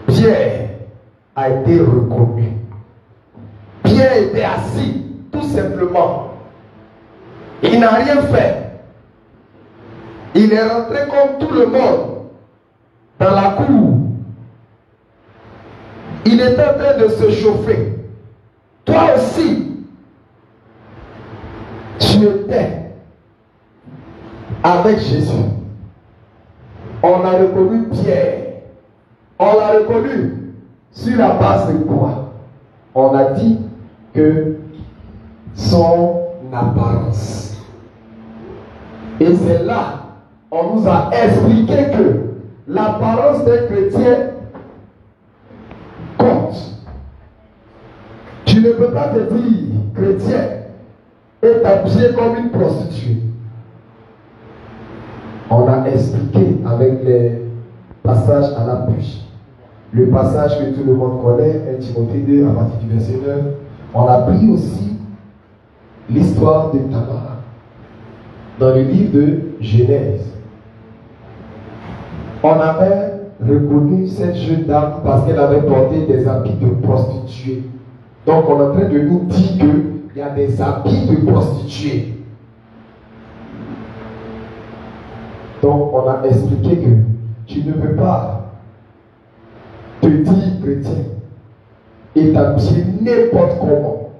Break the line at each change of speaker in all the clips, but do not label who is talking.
Pierre a été reconnu. Pierre était assis, tout simplement. Il n'a rien fait. Il est rentré comme tout le monde dans la cour. Il est en train de se chauffer. Toi aussi, tu étais avec Jésus. On a reconnu Pierre. On l'a reconnu sur la base de quoi? On a dit que son apparence. Et c'est là, on nous a expliqué que l'apparence d'un chrétien compte. Tu ne peux pas te dire chrétien et t'habiller comme une prostituée. On a expliqué avec les passages à la bouche. Le passage que tout le monde connaît, 1 Timothée 2 à partir du verset 9. On a pris aussi l'histoire de Tamar dans le livre de Genèse. On avait reconnu cette jeune dame parce qu'elle avait porté des habits de prostituée. Donc on est en train de nous dire qu'il y a des habits de prostituée. Donc on a expliqué que tu ne peux pas te dire chrétien et t'habiller n'importe comment.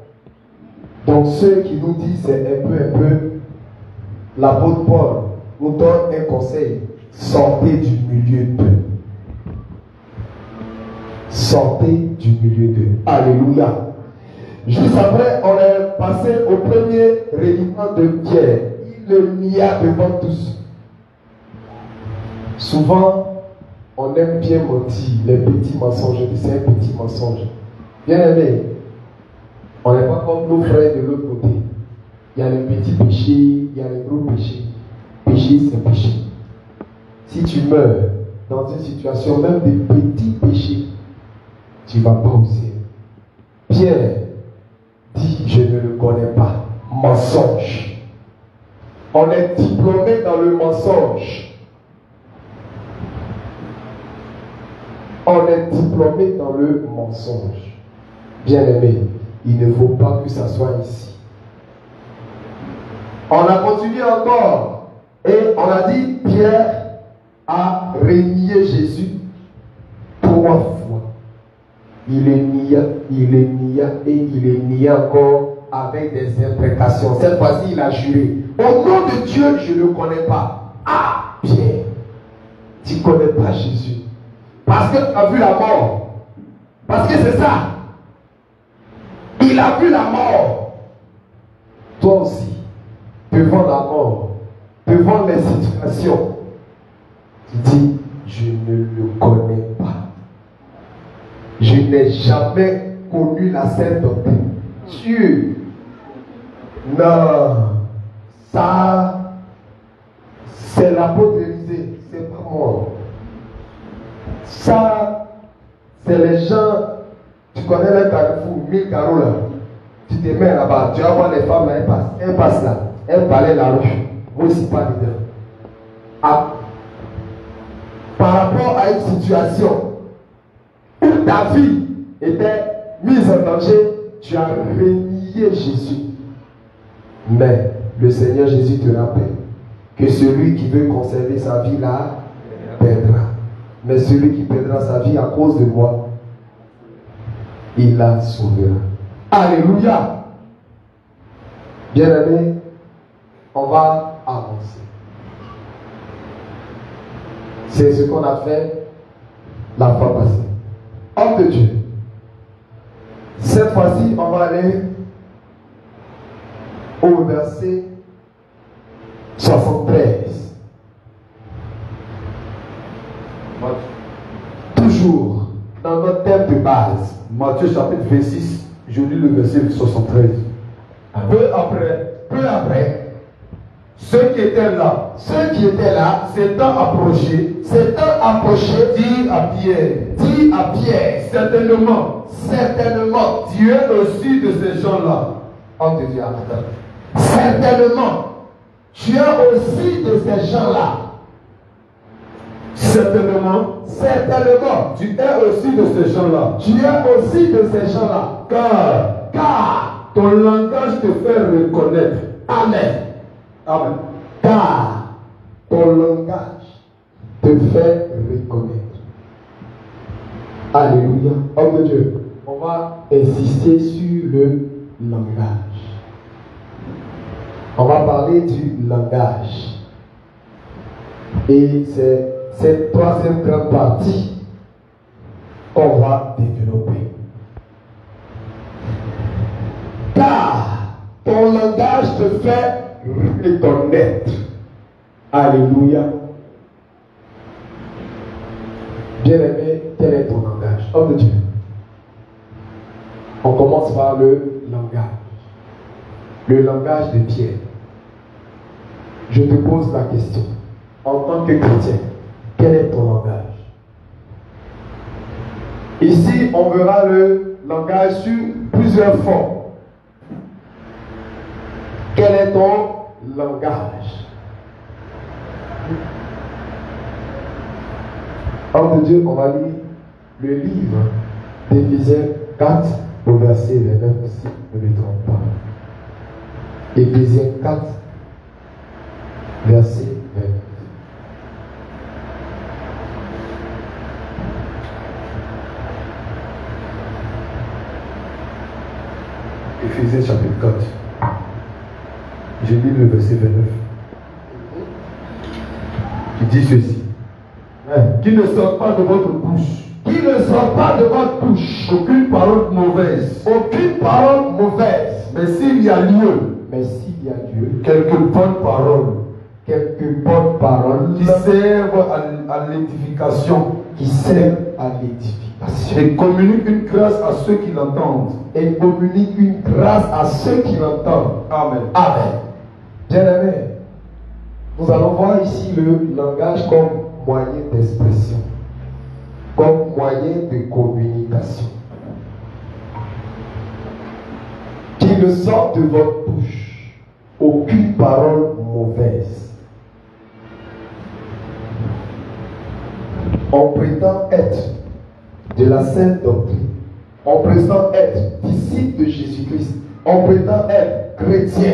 Donc ceux qui nous disent c'est un peu l'apôtre Paul nous donne un conseil: sortez du milieu d'eux. Sortez du milieu d'eux. Alléluia. Juste après, on est passé au premier reniement de Pierre. Il le nia devant tous. Souvent, on aime bien mentir, les petits mensonges. C'est un petit mensonge. Bien aimé, on n'est pas comme nos frères de l'autre côté. Il y a les petits péchés, il y a les gros péchés. Péché, c'est péché. Si tu meurs dans une situation même de petits péchés, tu ne vas pas au ciel. Pierre dit: je ne le connais pas. Mensonge. On est diplômé dans le mensonge. On est diplômé dans le mensonge. Bien aimé, il ne faut pas que ça soit ici. On a continué encore et on a dit: Pierre a renié Jésus 3 fois. Il est nia et il est nié encore avec des imprécations. Cette fois-ci, il a juré: au nom de Dieu, je ne le connais pas. Ah, Pierre, tu ne connais pas Jésus. Parce que tu as vu la mort. Parce que c'est ça. Il a vu la mort. Toi aussi, devant la mort, devant les situations, tu dis: je ne le connais pas. Je n'ai jamais connu la sainte doctrine. Dieu. Non. Ça, c'est l'apôtre Élisée. C'est pas moi. Ça, c'est les gens. Tu connais le carrefour, 1000 carreaux là. Tu te mets là-bas. Tu vas voir les femmes là, elles passent là. Elles balaient la rue. Moi aussi, pas dedans. Ah. Par rapport à une situation où ta vie était mise en danger, tu as renié Jésus. Mais le Seigneur Jésus te rappelle que celui qui veut conserver sa vie là, perdra. Mais celui qui perdra sa vie à cause de moi, il la sauvera. Alléluia. Bien-aimés, on va avancer. C'est ce qu'on a fait la fois passée. Homme de Dieu. Cette fois-ci, on va aller au verset 73. Toujours dans notre thème de base.
Matthieu chapitre 26, je lis le verset 73.
Peu après, ceux qui étaient là, s'étant approchés, dit à Pierre, certainement,
Tu es aussi de ces gens-là.
on te dit, attends, certainement, tu es aussi de ces gens-là.
Certainement,
certainement,
tu es aussi de ces gens-là.
tu es aussi de ces gens-là. Car
Ton langage te fait reconnaître.
Amen.
Amen.
Car ton langage te fait reconnaître. Alléluia. Homme de Dieu, on va insister sur le langage. On va parler du langage. Et c'est cette troisième grande partie qu'on va développer. Car ton langage te fait reconnaître. Alléluia. Bien-aimé, quel est ton langage? Homme de Dieu. On commence par le langage. Le langage de Pierre. Je te pose la question. En tant que chrétien, quel est ton langage? Ici, on verra le langage sur plusieurs formes. Quel est ton langage? Homme de Dieu, on va lire le livre d'Éphésiens 4 au verset 29, si je ne me trompe pas. Éphésiens 4, verset 29.
Éphésiens chapitre 4. Je lis le verset 29. Qui dit ceci. Qui ne sort pas de votre bouche.
Qui ne sort pas de votre bouche
Aucune parole mauvaise.
aucune parole mauvaise.
Mais s'il y a lieu,
Mais s'il y a Dieu,
quelques bonnes paroles
quelques bonnes paroles
qui servent à l'édification
qui servent à l'édification
et communiquent une grâce à ceux qui l'entendent.
et communiquent une grâce à ceux qui l'entendent.
Amen.
Amen. Bien-aimé, nous allons voir ici le langage comme moyen d'expression, comme moyen de communication. Qu'il ne sorte de votre bouche aucune parole mauvaise. On prétend être de la sainte doctrine. On prétend être disciple de Jésus-Christ. On prétend être chrétien.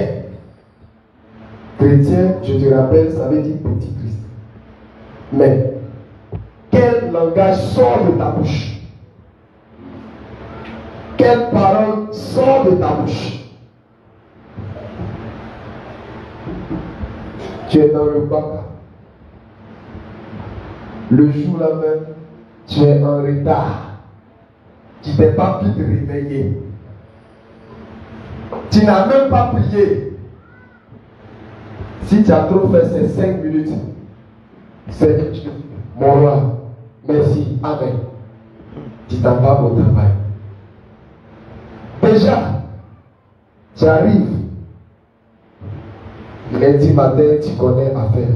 Chrétien, je te rappelle, ça veut dire petit Christ. Mais quel langage sort de ta bouche? Quelle parole sort de ta bouche? Tu es dans le bac. Le jour là même, tu es en retard. Tu n'es pas pu te réveiller. Tu n'as même pas prié. Si tu as trop fait ces 5 minutes, c'est Dieu, mon roi, merci, amen. Tu t'en vas au travail. Déjà, tu arrives. Lundi matin, tu connais à faire.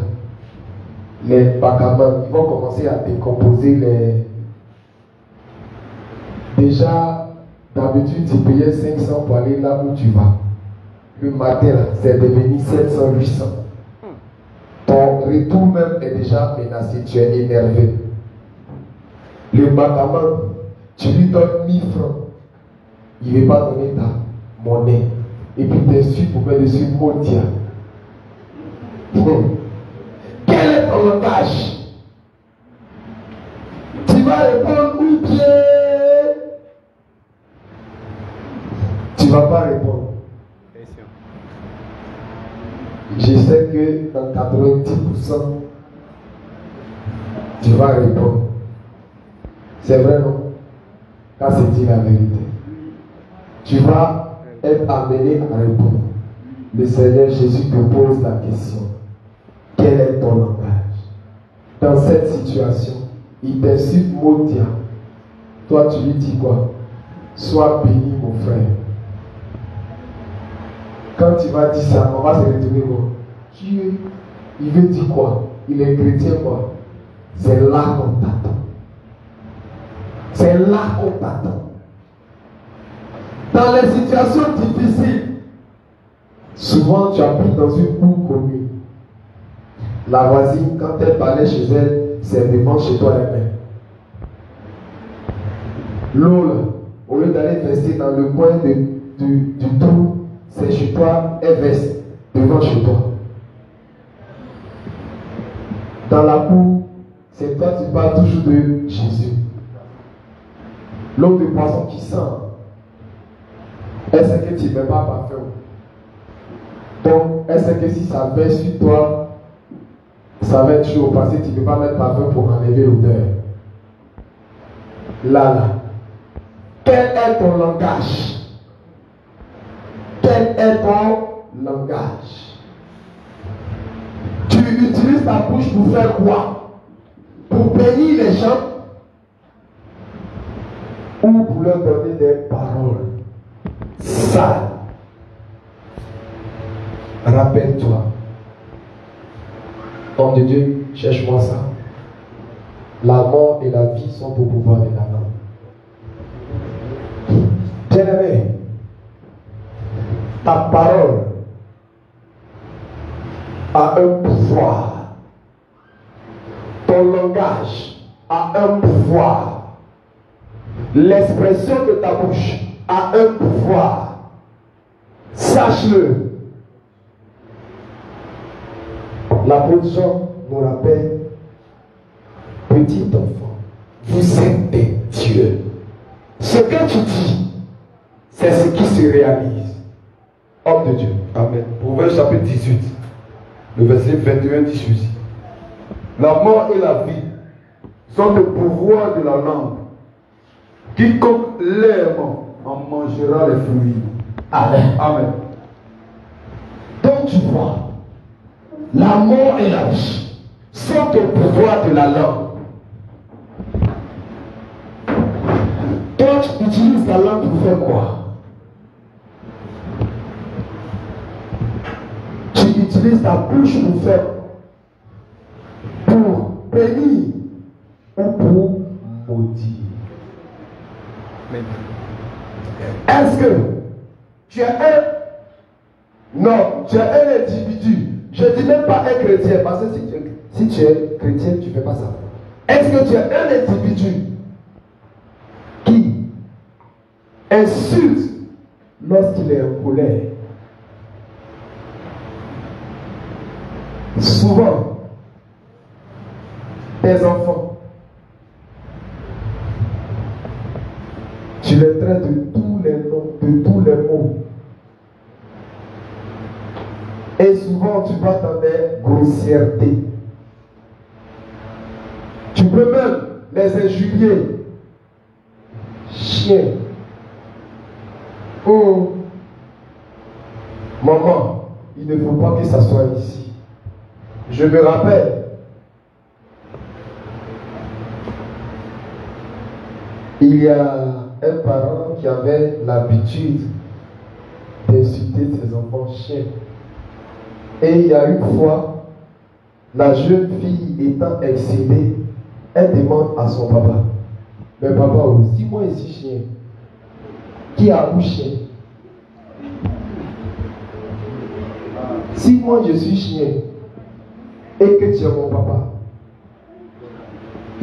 Les bacamans, ils vont commencer à décomposer les. Déjà, d'habitude, tu payais 500 pour aller là où tu vas. Le matin, là, c'est devenu 700, 800. Ton retour même est déjà menacé, tu es énervé. Le bacamans, tu lui donnes 1000 francs. Il ne veut pas donner ta monnaie. Et puis t'insultes pour mettre dessus Motia. Quel est ton langage? Tu vas répondre ou bien tu ne vas pas répondre. Je sais que dans 90%, tu vas répondre. C'est vrai, non? Quand c'est dit la vérité. Tu vas être amené à répondre. Le Seigneur Jésus te pose la question. Quel est ton langage? Dans cette situation, il t'insulte Motia. Toi, tu lui dis quoi? Sois béni, mon frère. Quand tu vas dire ça, on va se retourner quoi? Dieu, il veut dire quoi? Il est chrétien quoi? C'est là qu'on t'attend. C'est là qu'on t'attend. Dans les situations difficiles, souvent tu habites dans une cour commune. La voisine, quand elle parlait chez elle, c'est devant chez toi les mains. L'eau, là, au lieu d'aller verser dans le coin du trou, c'est chez toi, elle verse devant chez toi. Dans la cour, c'est toi, tu parles toujours de Jésus. L'eau de poisson qui sent, elle sait que tu ne mets pas parfum. Donc, elle sait que si ça verse sur toi, ça va être chaud parce que tu ne peux pas mettre parfum pour enlever l'odeur. Là. Quel est ton langage? Quel est ton langage? Tu utilises ta bouche pour faire quoi? Pour bénir les gens ou pour leur donner des paroles sales? Rappelle-toi. Homme de Dieu, cherche-moi ça. La mort et la vie sont au pouvoir de la langue. Bien-aimé, ta parole a un pouvoir. Ton langage a un pouvoir. L'expression de ta bouche a un pouvoir. Sache-le. L'apôtre Jean nous rappelle, petit enfant, vous êtes des dieux. Ce que tu dis, c'est ce qui se réalise. Homme de Dieu.
Amen. Proverbe chapitre 18, le verset 21 dit ceci. La mort et la vie sont le pouvoir de la langue. Quiconque l'aime en mangera les fruits.
Amen.
Amen.
Donc tu vois, la mort et la vie sont au pouvoir de la langue. Toi, tu utilises ta langue pour faire quoi? Tu utilises ta bouche pour faire, pour bénir ou pour maudire. Est-ce que tu es non, tu es un individu? Je ne dis même pas un chrétien, parce que si tu es chrétien, tu ne fais pas ça. Est-ce que tu es un individu qui insulte lorsqu'il est en colère? Souvent, tes enfants, tu les traites de tous les noms, de tous les mots. Et souvent, tu vas dans des grossièretés. Tu peux même les injurier. Chien. Oh. Maman, il ne faut pas que ça soit ici. Je me rappelle. Il y a un parent qui avait l'habitude d'insulter ses enfants chiens. Et il y a une fois, la jeune fille étant excédée, elle demande à son papa, mais papa, aussi moi ici chien, qui a un chien? Si moi je suis chien et que tu es mon papa,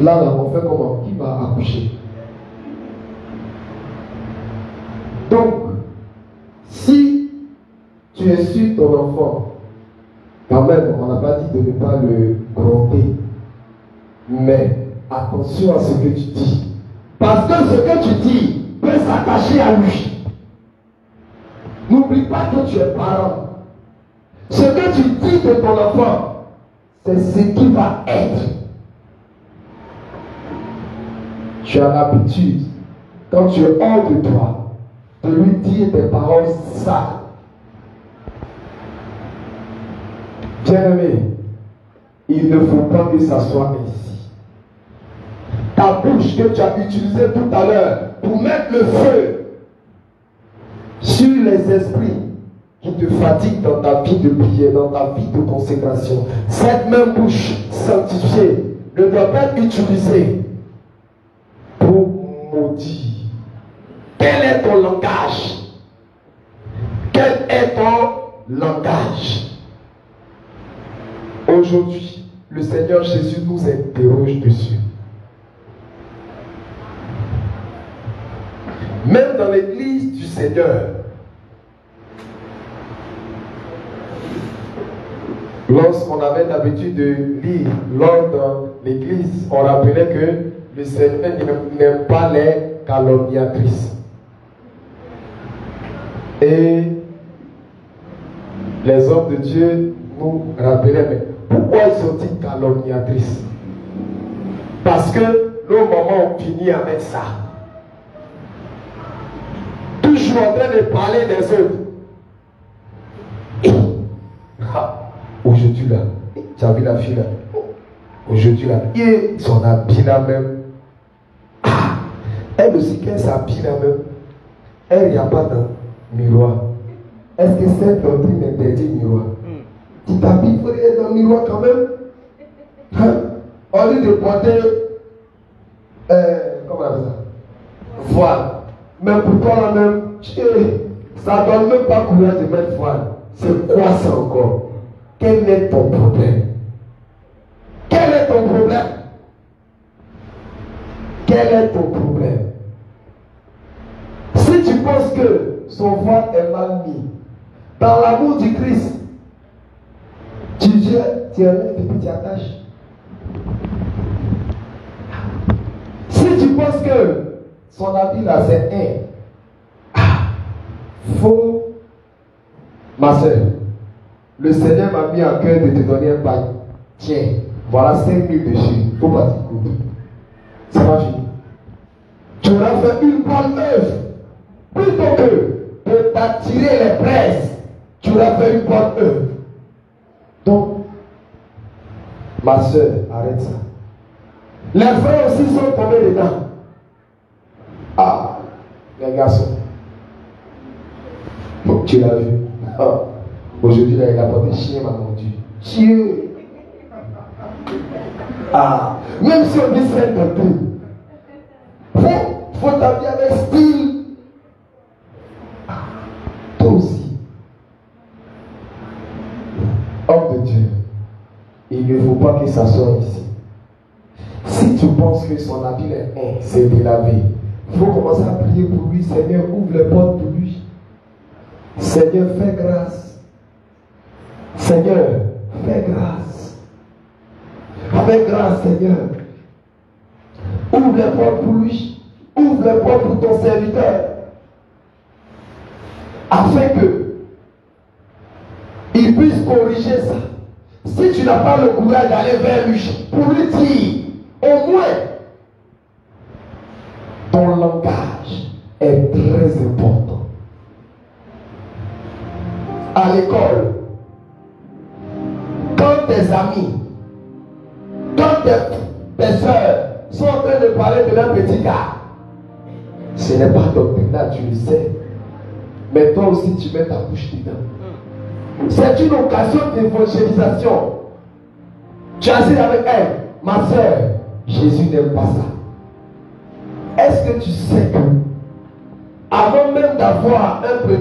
là on fait comment? Qui va accoucher? Donc, si tu insultes ton enfant, quand même, on n'a pas dit de ne pas le gronder. Mais attention à ce que tu dis. Parce que ce que tu dis peut s'attacher à lui. N'oublie pas que tu es parent. Ce que tu dis de ton enfant, c'est ce qui va être. Tu as l'habitude, quand tu es hors de toi, de lui dire des paroles sales. Bien-aimé, il ne faut pas que ça soit ainsi. Ta bouche que tu as utilisée tout à l'heure pour mettre le feu sur les esprits qui te fatiguent dans ta vie de prière, dans ta vie de consécration. Cette même bouche sanctifiée ne doit pas être utilisée pour maudire. Quel est ton langage? Quel est ton langage? Aujourd'hui, le Seigneur Jésus nous interroge dessus. Même dans l'église du Seigneur, lorsqu'on avait l'habitude de lire lors de l'église, on rappelait que le Seigneur n'aime pas les calomniatrices. Et les hommes de Dieu nous rappelaient, mais pourquoi sont-ils calomniatrices? Parce que nos mamans ont fini avec ça. Toujours en train de parler des autres. Aujourd'hui là, tu as vu la fille là. Aujourd'hui là, et son habit là même. Elle aussi, qu'elle s'habille là même. Elle n'y a pas de miroir. Est-ce que cette doctrine interdit le miroir? Tu t'habilles, il faut aller dans le miroir quand même. Hein? Au lieu de porter, comment on appelle ça? Voile. Mais pour toi là même, ça ne donne même pas courage de mettre voile. C'est quoi ça encore? Quel est ton problème? Quel est ton problème? Quel est ton problème? Si tu penses que son voile est mal mis, dans l'amour du Christ, tu viens, tu enlèves et puis tu attaches. Si tu penses que son habit là c'est faux, ma soeur, le Seigneur m'a mis en cœur de te donner un bail. Tiens, voilà 5 000 dessus. Faut pas t'écouter. Ça va finir. Tu auras fait une bonne œuvre. Plutôt que de t'attirer les presses, tu auras fait une bonne œuvre. Donc, ma soeur, arrête ça. Les frères aussi sont tombés dedans. Ah, les garçons. Donc, tu l'as vu. Ah. Aujourd'hui, là, il a porté chien, m'a vendu. Dieu. Ah, même si on dit c'est doctrine, faut t'habiller avec style. Ah, toi aussi. Homme de Dieu, il ne faut pas qu'il s'assoie ici. Si tu penses que son habit c'est délavé, il faut commencer à prier pour lui. Seigneur, ouvre les portes pour lui. Seigneur, fais grâce. Seigneur, fais grâce. Fais grâce, Seigneur. Ouvre les portes pour lui. Ouvre les portes pour ton serviteur. Afin que il puisse corriger ça. Si tu n'as pas le courage d'aller vers lui, pour lui dire, au moins, ton langage est très important. À l'école, quand tes amis, quand tes soeurs sont en train de parler de leur petit gars, ce n'est pas doctrinal, tu le sais. Mais toi aussi, tu mets ta bouche dedans. C'est une occasion d'évangélisation. Tu es assis avec elle, ma soeur, Jésus n'aime pas ça. Est-ce que tu sais que, avant même d'avoir un peu,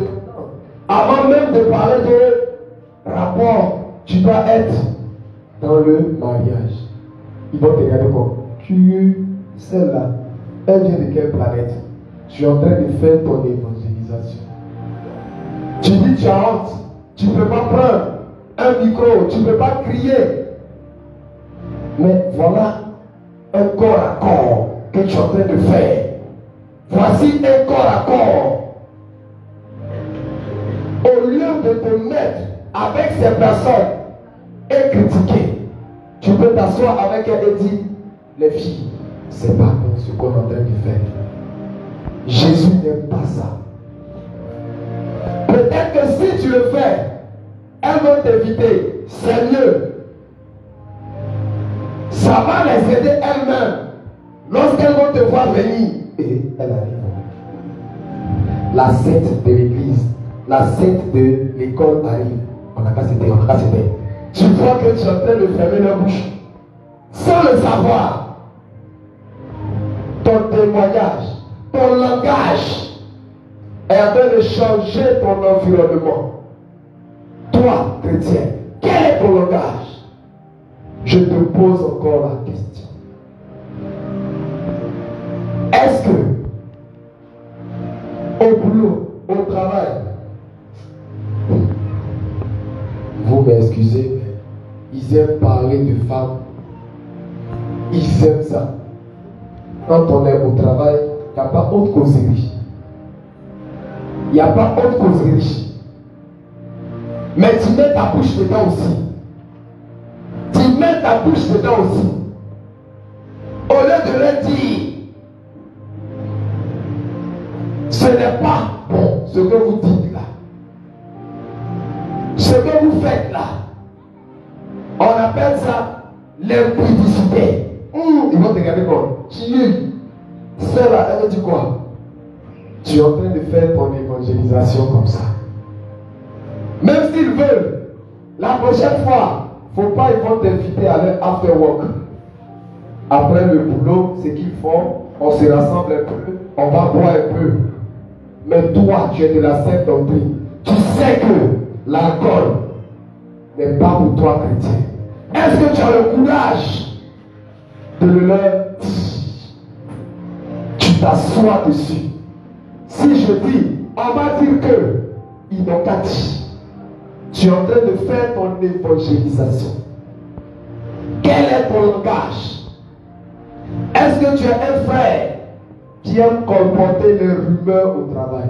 avant même de parler de rapport, tu dois être dans le mariage. Ils vont te regarder comme tu, celle-là, elle vient de quelle planète? Tu es en train de faire ton évangélisation. Tu dis tu as honte, tu ne peux pas prendre un micro, tu ne peux pas crier. Mais voilà un corps à corps que tu es en train de faire. Voici un corps à corps. Au lieu de te mettre avec ces personnes et critiquer, tu peux t'asseoir avec elles et dire, les filles, c'est pas bon ce qu'on est en train de faire. Jésus n'aime pas ça. Peut-être que si tu le fais, elles vont t'éviter, c'est mieux. Ça va les aider elles-mêmes. Lorsqu'elles vont te voir venir, et elles arrivent. La secte de l'église, la secte de l'école arrive. On n'a qu'à s'aider, on n'a qu'à s'aider. Tu vois que tu es en train de fermer la bouche. Sans le savoir. Ton témoignage, ton langage est en train de changer ton environnement. Toi, chrétien, quel est ton langage? Je te pose encore la question. Est-ce que au boulot, au travail, vous m'excusez, mais ils aiment parler de femmes. Ils aiment ça. Quand on est au travail, il n'y a pas autre causerie. Il n'y a pas autre causerie. Mais tu mets ta bouche dedans aussi. Tu mets ta bouche dedans aussi. Au lieu de leur dire, ce n'est pas bon ce que vous dites là. Ce que vous faites là, on appelle ça l'impudicité. Ils vont te regarder comme c'est là, elle dit quoi? Tu es en train de faire ton évangélisation comme ça. Même s'ils veulent, la prochaine fois, faut pas, ils vont t'inviter à leur after work. Après le boulot, ce qu'ils font, on se rassemble un peu, on va boire un peu. Mais toi, tu es de la sainte doctrine. Tu sais que l'alcool n'est pas pour toi chrétien. Est-ce que tu as le courage de le leur dire? Tu t'assois dessus. Si je dis, on va dire que ils n'ont qu'à dire. Tu es en train de faire ton évangélisation. Quel est ton langage? Est-ce que tu es un frère qui aime colporter les rumeurs au travail?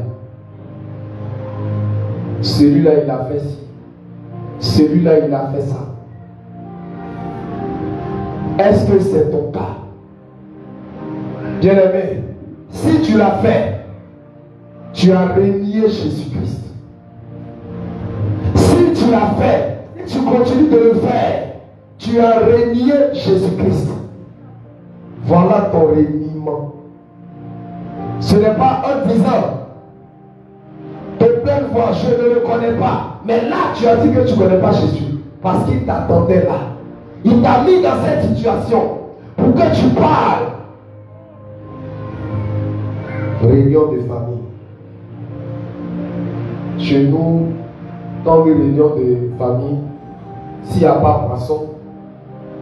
Celui-là, il a fait ci. Celui-là, il a fait ça. Est-ce que c'est ton cas? Bien-aimé, si tu l'as fait, tu as renié Jésus-Christ. Si tu l'as fait, si tu continues de le faire, tu as renié Jésus-Christ. Voilà ton reniement. Ce n'est pas en disant de pleine voix, je ne le connais pas. Mais là, tu as dit que tu ne connais pas Jésus. Parce qu'il t'attendait là. Il t'a mis dans cette situation pour que tu parles. Réunion de famille. Chez nous, dans les réunions de famille, s'il n'y a pas poisson,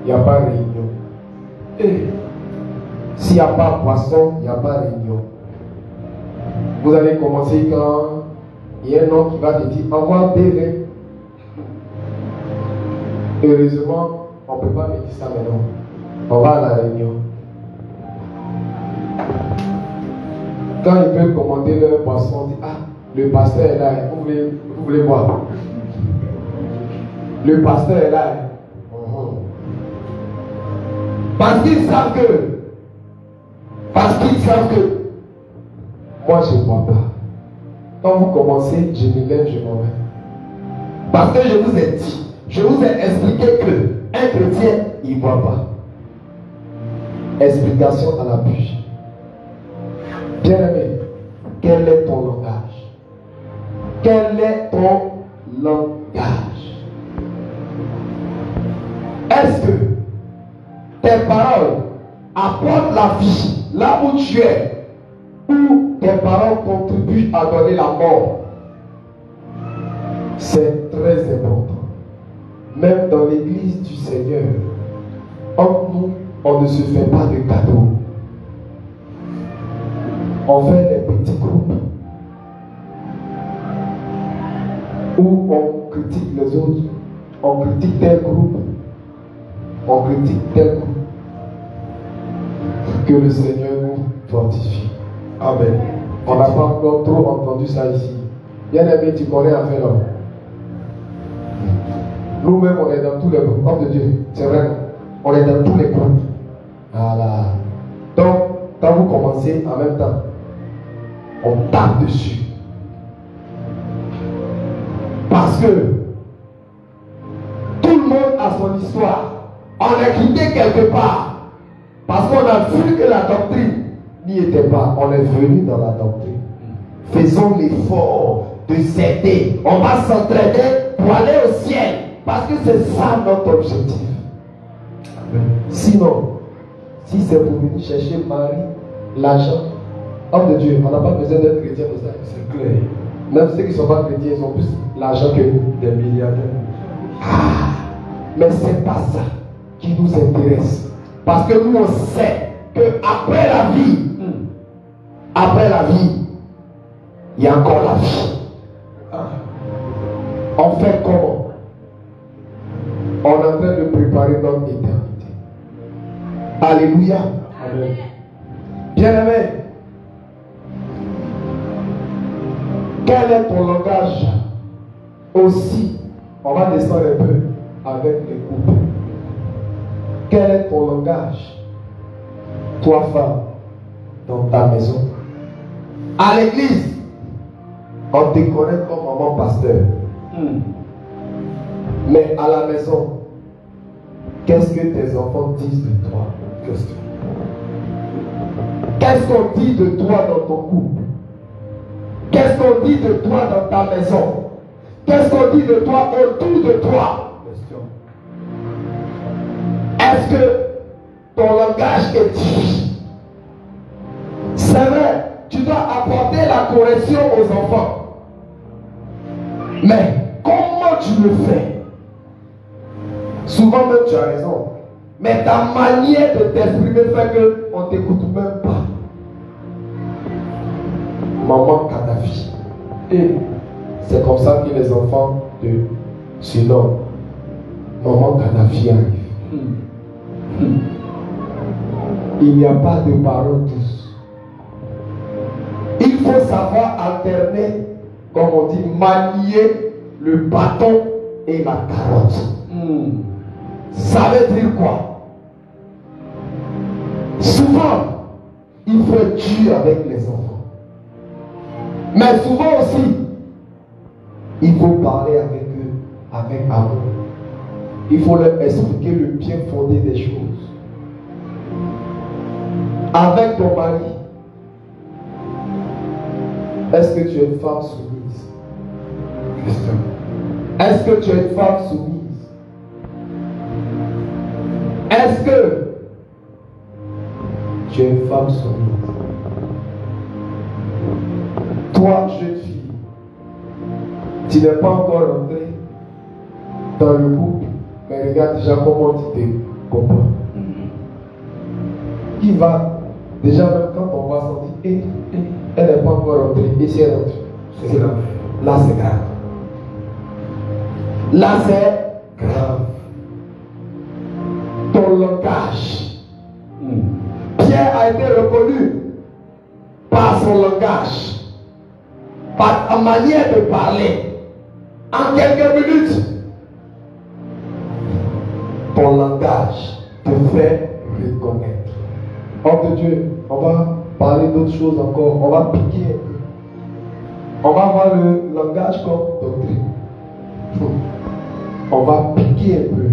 il n'y a pas réunion. Et s'il n'y a pas poisson, il n'y a pas réunion. Vous allez commencer quand il y a un homme qui va te dire envoie des. Heureusement, on ne peut pas me dire ça maintenant. On va à la réunion. Quand ils peuvent commander leur poisson, on dit ah, le pasteur est là, vous voulez boire? Le pasteur est là. Parce qu'ils savent que moi je ne bois pas. Quand vous commencez, je me lève, je m'en vais. Parce que je vous ai dit, je vous ai expliqué que un chrétien, il ne boit pas. Explication à la bouche. Bien-aimé, quel est ton langage? Quel est ton langage? Est-ce que tes paroles apportent la vie là où tu es, ou tes paroles contribuent à donner la mort? C'est très important. Même dans l'église du Seigneur, entre nous, on ne se fait pas de cadeaux. On fait des petits groupes où on critique les autres, on critique tel groupe, on critique tel groupe. Que le Seigneur nous fortifie. Amen. On n'a pas encore trop entendu ça ici. Bien-aimé, tu connais à faire l'homme. Nous-mêmes, on est dans tous les groupes. Homme de Dieu, c'est vrai. On est dans tous les groupes. Voilà. Donc, quand vous commencez en même temps, on tape dessus. Parce que tout le monde a son histoire. On est quitté quelque part. Parce qu'on a vu que la doctrine n'y était pas. On est venu dans la doctrine. Faisons l'effort de s'aider. On va s'entraider pour aller au ciel. Parce que c'est ça notre objectif. Sinon, si c'est pour venir chercher Marie, l'argent, homme de Dieu, on n'a pas besoin d'être chrétien pour ça. C'est clair. Même ceux qui ne sont pas chrétiens, ils ont plus l'argent que nous. Des milliardaires. Ah, mais c'est pas ça. qui nous intéresse. Parce que nous, on sait qu'après la vie, il y a encore la vie. On fait comment? On est en train de préparer notre éternité. Alléluia. Amen. Bien-aimé, quel est ton langage? Aussi, on va descendre un peu avec les couples. Quel est ton langage? Toi, femme, dans ta maison. À l'église, on te connaît comme maman pasteur. Mais à la maison, qu'est-ce que tes enfants disent de toi? Qu'est-ce qu'on dit de toi dans ton couple? Qu'est-ce qu'on dit de toi dans ta maison? Qu'est-ce qu'on dit de toi autour de toi? Est-ce que ton langage est difficile? C'est vrai, tu dois apporter la correction aux enfants. Mais comment tu le fais? Souvent même tu as raison. Mais ta manière de t'exprimer fait qu'on ne t'écoute même pas. Maman Kadhafi. Et c'est comme ça que les enfants de ce nom, Maman Kadhafi arrive. Il n'y a pas de parole douce. Il faut savoir alterner, comme on dit, manier le bâton et la carotte. Ça veut dire quoi? Souvent, il faut être dur avec les enfants. Mais souvent aussi, il faut parler avec eux avec amour. Il faut leur expliquer le bien fondé des choses. Avec ton mari, est-ce que tu es une femme soumise? Est-ce que tu es une femme soumise? Est-ce que tu es une femme soumise? Toi, jeune fille, tu n'es pas encore rentré dans le couple, mais regarde déjà comment tu te comprends. Qui va, déjà même quand on va sentir, elle n'est pas encore rentrée, et si elle rentre, c'est grave. Là c'est grave. Là c'est grave. Ton langage. Pierre a été reconnu par son langage, par ta manière de parler. En quelques minutes, ton langage te fait reconnaître. Homme de Dieu, on va parler d'autres choses encore. On va piquer un peu. On va voir le langage comme doctrine. On va piquer un peu.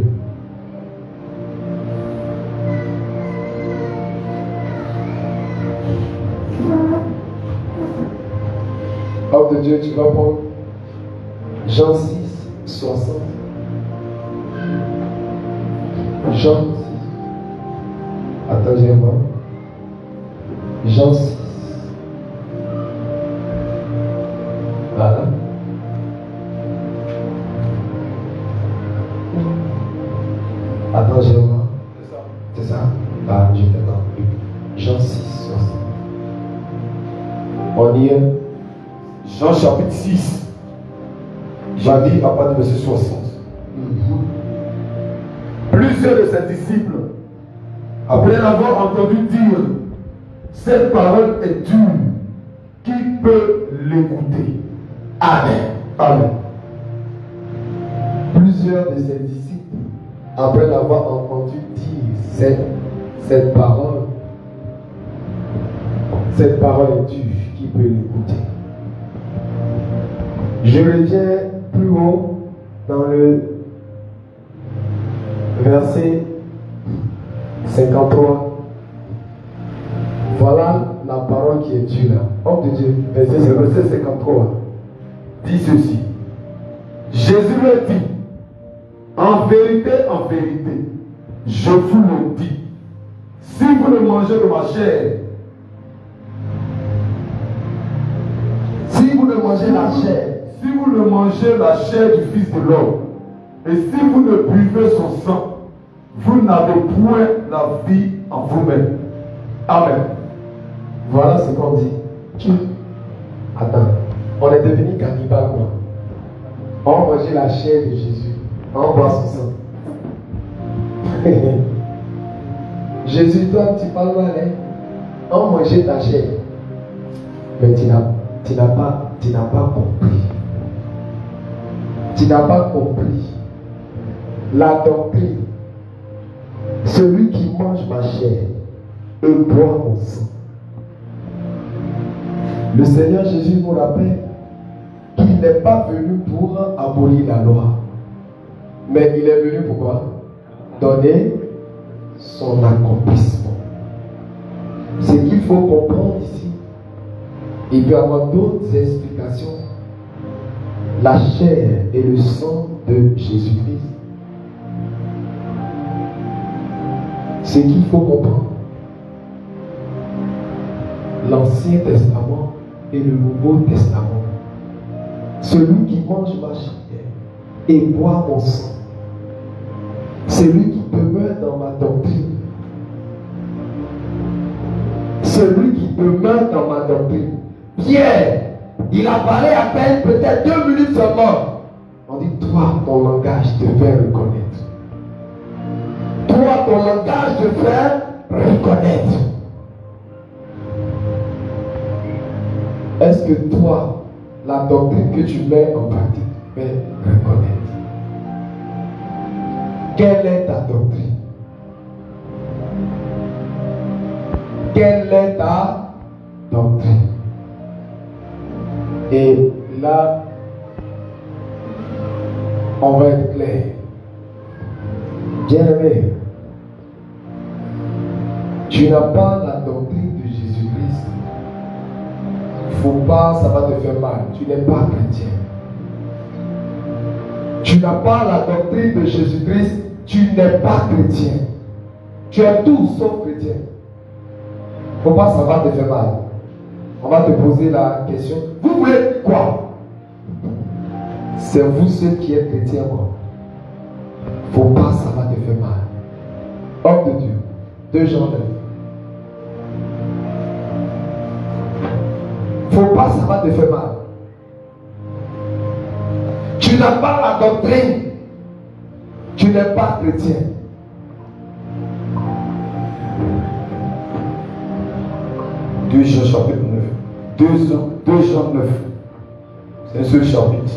Homme de Dieu, tu vas prendre Jean 6, 60. Jean 6. Attends, je vais voir. Jean 6. Voilà. Attends, je vais voir. C'est ça. Ah, je vais voir. Jean 6, 60. On y est.
Jean chapitre 6. J'ai dit à partir du verset 60. Plusieurs de ses disciples, après l'avoir entendu dire, cette parole est dure, qui peut l'écouter? Amen. Amen.
Plusieurs de ses disciples, après l'avoir entendu dire cette parole est dure, qui peut l'écouter? Je reviens plus haut dans le verset 53. Voilà la parole qui est dure là. Homme de Dieu,
verset 53. Dit ceci. Jésus leur dit, en vérité, je vous le dis, si vous ne mangez de ma chair,
si vous ne mangez la chair,
si vous ne mangez la chair du Fils de l'homme, et si vous ne buvez son sang, vous n'avez point la vie en vous-même. Amen.
Voilà ce qu'on dit. Attends, on est devenu cannibale quoi. On mangeait la chair de Jésus, on boit son sang. Jésus, toi, tu parles mal, hein? On mangeait ta chair. Mais tu n'as pas compris. Tu n'as pas compris la doctrine. Celui qui mange ma chair et boit mon sang. Le Seigneur Jésus nous rappelle qu'il n'est pas venu pour abolir la loi, mais il est venu pour quoi? Donner son accomplissement. Ce qu'il faut comprendre ici, il peut y avoir d'autres explications. La chair et le sang de Jésus-Christ. Ce qu'il faut comprendre, l'Ancien Testament et le Nouveau Testament. Celui qui mange ma chair et boit mon sang, celui qui demeure dans ma doctrine, celui qui demeure dans ma doctrine. Pierre, il apparaît à peine peut-être 2 minutes seulement. On dit, toi, ton langage te fait reconnaître. Toi, ton langage te fait reconnaître. Est-ce que toi, la doctrine que tu mets en pratique te fait reconnaître? Quelle est ta doctrine? Quelle est ta doctrine? Et là, on va être clair. Bien-aimé, tu n'as pas la doctrine de Jésus-Christ. Faut pas, ça va te faire mal. Tu n'es pas chrétien. Tu n'as pas la doctrine de Jésus-Christ. Tu n'es pas chrétien. Tu es tout sauf chrétien. Faut pas, ça va te faire mal. On va te poser la question. Vous voulez quoi? C'est vous ceux qui êtes chrétiens, quoi. Faut pas, ça va te faire mal. Homme de Dieu. 2 Jean 9. Faut pas, ça va te faire mal. Tu n'as pas la doctrine. Tu n'es pas chrétien.
Deux Jean chapitre 9. 2 Jean 9. C'est un seul chapitre.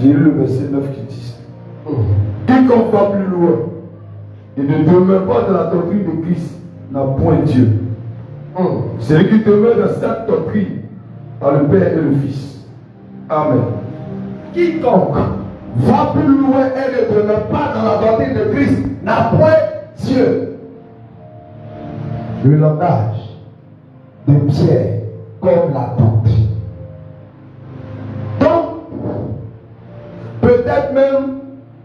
J'ai lu le verset 9 qui dit: quiconque va plus loin et ne demeure pas dans la doctrine de Christ n'a point Dieu. Celui qui demeure dans cette doctrine a le Père et le Fils. Amen.
Quiconque va plus loin et ne demeure pas dans la doctrine de Christ n'a point Dieu. Le langage de Pierre comme la doctrine. Donc, peut-être même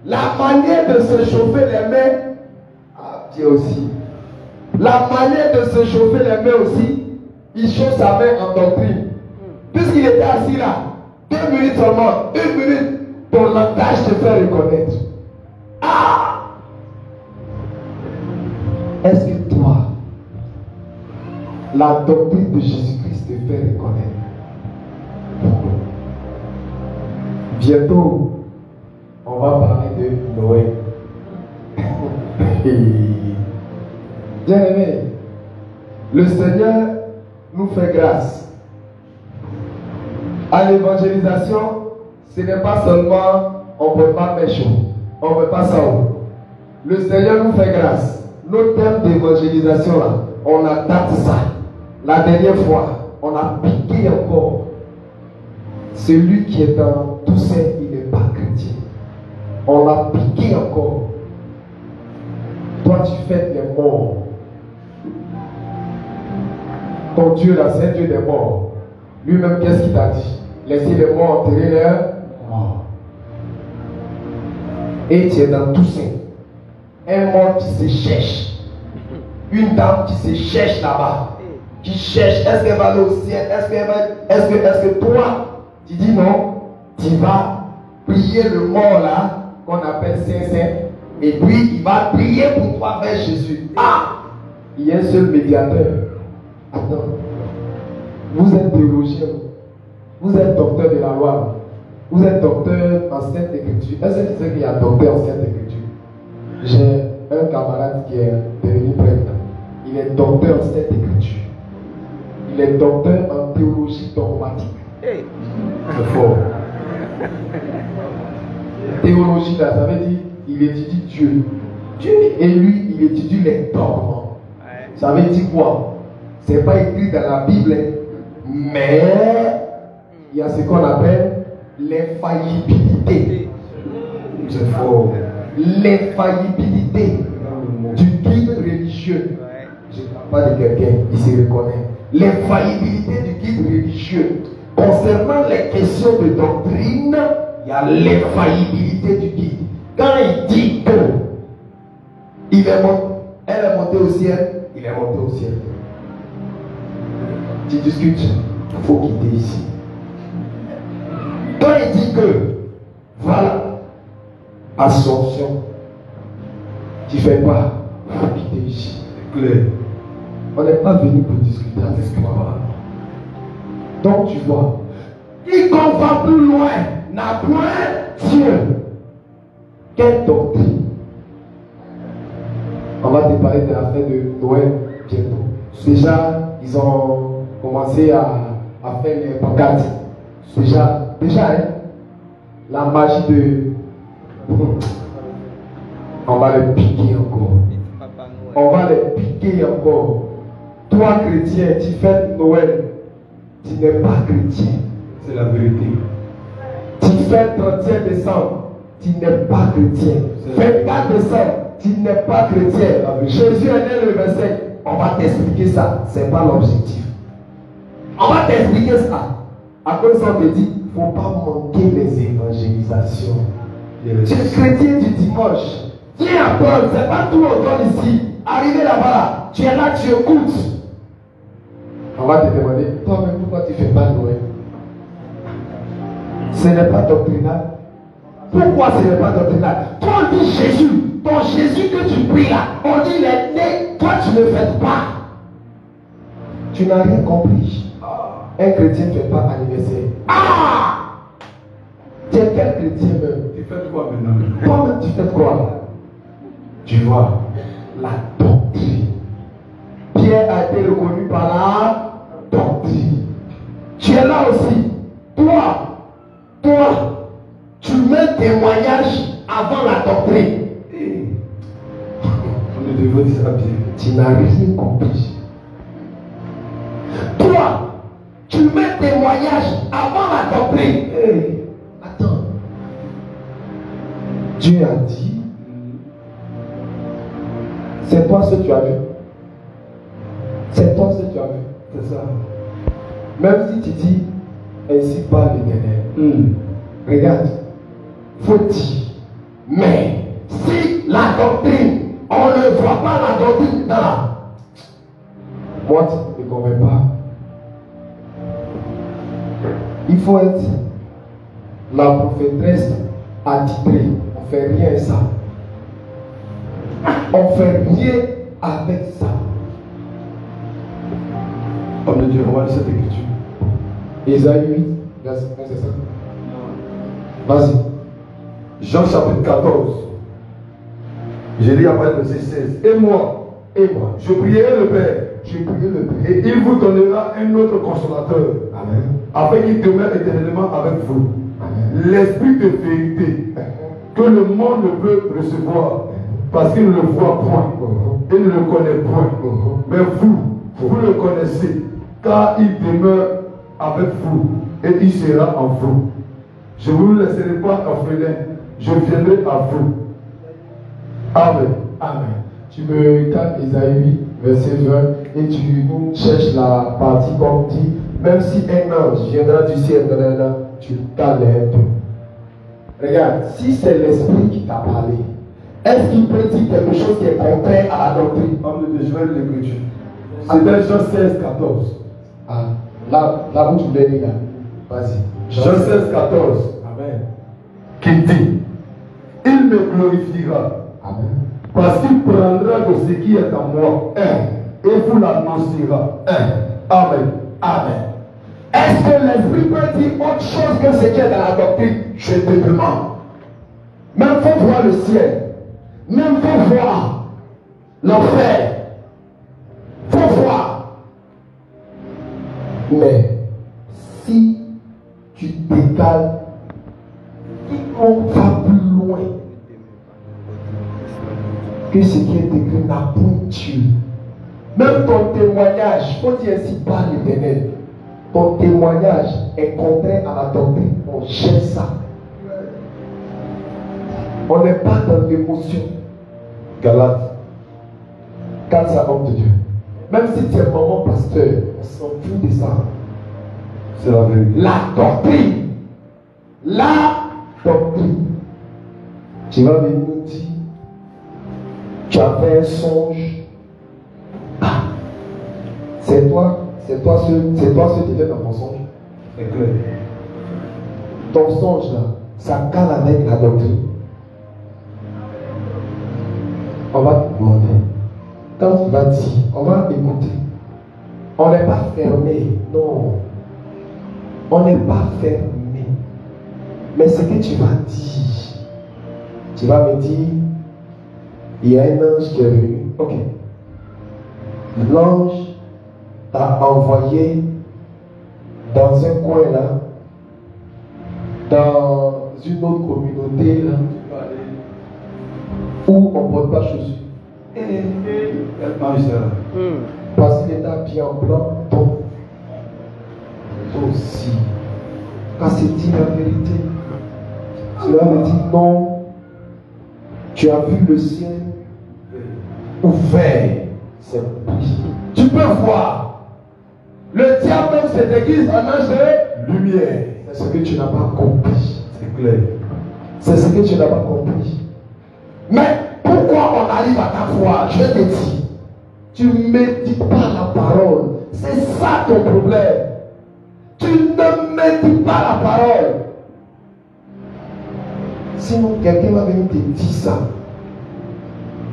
la manière de se chauffer les mains, Dieu aussi. La manière de se chauffer les mains aussi, il chauffe sa main en doctrine. Puisqu'il était assis là, 2 minutes seulement, 1 minute, ton langage te fait reconnaître. Est-ce que toi, la doctrine de Jésus-Christ te fait reconnaître? Bientôt, on va parler de Noé. Bien aimé, le Seigneur nous fait grâce. À l'évangélisation, ce n'est pas seulement on ne peut pas faire chaud, on ne peut pas ça. Le Seigneur nous fait grâce. Nos thèmes d'évangélisation là, on a daté ça. La dernière fois, on a piqué encore. Celui qui est dans tout ça, il n'est pas chrétien. On a piqué encore. Toi, tu fais les morts. Ton Dieu là, c'est un Dieu des morts. Lui-même, qu'est-ce qu'il t'a dit? Laissez les morts enterrer leurs morts. Et tu es dans tout ça. Un mort qui se cherche. Une dame qui se cherche là-bas. Qui cherche, est-ce qu'elle va aller au ciel? Est-ce que toi, tu dis non? Tu vas prier le mort là, qu'on appelle Saint-Saint. Et puis il va prier pour toi vers Jésus. Ah, il y a un seul médiateur. Attends, vous êtes théologien, vous êtes docteur de la loi, vous êtes docteur en Sainte Écriture. Est-ce que tu sais qu'il y a docteur en Sainte Écriture? J'ai un camarade qui est devenu prêtre. Il est docteur en Sainte Écriture. Il est docteur en théologie dogmatique.
C'est fort.
Théologie, là, ça veut dire il étudie Dieu. Dieu et lui, il étudie les dogmes. Ça veut dire quoi? C'est pas écrit dans la Bible, mais il y a ce qu'on appelle l'infaillibilité.
C'est fort.
L'infaillibilité du guide religieux. Je ne parle pas de quelqu'un qui se reconnaît. L'infaillibilité du guide religieux. Concernant les questions de doctrine, il y a l'infaillibilité du guide. Quand il dit que elle est montée au ciel, il est monté au ciel. Tu discutes, il faut quitter ici. Quand il dit que, voilà, Ascension, tu ne fais pas, il faut quitter ici.
C'est clair.
On n'est pas venu pour discuter avec toi. Donc tu vois, quiconque va plus loin n'a point Dieu. Quelle doctrine? On va te parler de la fin de Noël bientôt. Déjà, ils ont commencé à faire les pancartes. Déjà, hein, la magie de... On va les piquer encore. On va les piquer encore. Toi, chrétien, tu fêtes Noël. Tu n'es pas chrétien.
C'est la vérité.
Tu fêtes 31 décembre. Tu n'es pas chrétien. 24 décembre. Tu n'es pas chrétien. Jésus est né le 25. On va t'expliquer ça. Ce n'est pas l'objectif. On va t'expliquer ça. À cause de ça, on te dit, il ne faut pas manquer les évangélisations. Tu es chrétien du dimanche. Tiens à Paul, ce n'est pas tout autour ici. Arrivé là-bas, tu es là, tu écoutes. On va te demander, toi-même, pourquoi tu ne fais pas Noël? Ce n'est pas doctrinal. Pourquoi ce n'est pas doctrinal? Toi, on dit Jésus, ton Jésus que tu pries là, on dit il est né, toi tu ne fêtes pas. Tu n'as rien compris. Un chrétien ne fait pas anniversaire. Ah! Tu es quel chrétien même?
Tu fais quoi maintenant?
Toi-même, tu fais quoi? Tu vois, la doctrine. Pierre a été reconnu par la doctrine. Tu es là aussi. Toi, tu mets témoignage avant la doctrine.
On ne devrait dire ça bien.
Tu n'as rien compris. Toi, tu mets témoignage avant la doctrine. Attends. Dieu a dit, c'est toi ce que tu as vu. C'est toi ce que tu as vu.
C'est ça.
Même si tu dis, ainsi parle l'Éternel. Regarde, faut dire, mais si la doctrine, on ne voit pas la doctrine là, moi tu ne me convaincs pas. Il faut être la prophétesse attitrée. On ne fait rien avec ça. On ne fait rien avec ça.
Homme de Dieu, on va lire cette écriture.
Ésaïe 8, verset 5. Vas-y.
Jean chapitre 14. J'ai lu après le verset 16. Et moi, je prierai le Père. Et il vous donnera un autre consolateur.
Amen.
Afin qu'il demeure éternellement avec vous. L'esprit de vérité que le monde ne peut recevoir parce qu'il ne le voit point et ne le connaît point. Mais vous le connaissez car il demeure avec vous et il sera en vous. Je ne vous laisserai pas orphelin, je viendrai à vous. Amen.
Amen. Tu me tapes Isaïe 8, verset 20, et tu nous cherches la partie comme dit, même si un ange viendra du ciel, tu t'enlèves. Regarde, si c'est l'esprit qui t'a parlé, est-ce qu'il peut dire quelque chose qui est contraire à la doctrine?
Homme de Dieu, je vais lire l'écriture. C'est dans Jean 16, 14.
Ah, là où tu voulais lire, vas-y.
Jean 16, 14.
Amen.
Qui dit, il me glorifiera.
Amen.
Parce qu'il prendra de ce qui est en moi et vous l'annoncera. Amen.
Amen. Est-ce que l'Esprit peut dire autre chose que ce qui est dans la doctrine? Je te demande. Même faut voir le ciel. Même faut voir l'enfer. Faut voir. Mais si tu t'étales, on va plus loin que ce qui est écrit n'a point Dieu. Même ton témoignage, faut dire ainsi par l'Éternel. Ton témoignage est contraire à la doctrine. On jette ça. On n'est pas dans l'émotion.
Galates.
Quand ça homme de Dieu. Même si tu es maman pasteur, on s'en fout de ça.
C'est la vérité.
La doctrine. La doctrine. Tu vas venir nous dire, tu as fait un songe. Ah, c'est toi ce qui vient dans ton songe.
C'est clair.
Ton songe là, ça cale avec la doctrine. On va te demander. Quand tu vas dire, on va écouter. On n'est pas fermé. Non. On n'est pas fermé. Mais ce que tu vas dire, tu vas me dire, il y a un ange qui est venu. Ok. L'ange t'a envoyé dans un coin là, dans une autre communauté là, où on ne porte pas chaussures. Parce qu'il est habillé en blanc, toi aussi. Quand c'est dit la vérité, cela me dit non. Tu as vu le ciel ouvert, c'est pris. Tu peux voir. Le diable même se déguise en ange de lumière. C'est ce que tu n'as pas compris.
C'est clair.
C'est ce que tu n'as pas compris. Mais pourquoi on arrive à ta foi? Je te dis, tu ne médites pas la parole. C'est ça ton problème. Tu ne médites pas la parole. Sinon, quelqu'un va venir te dire ça.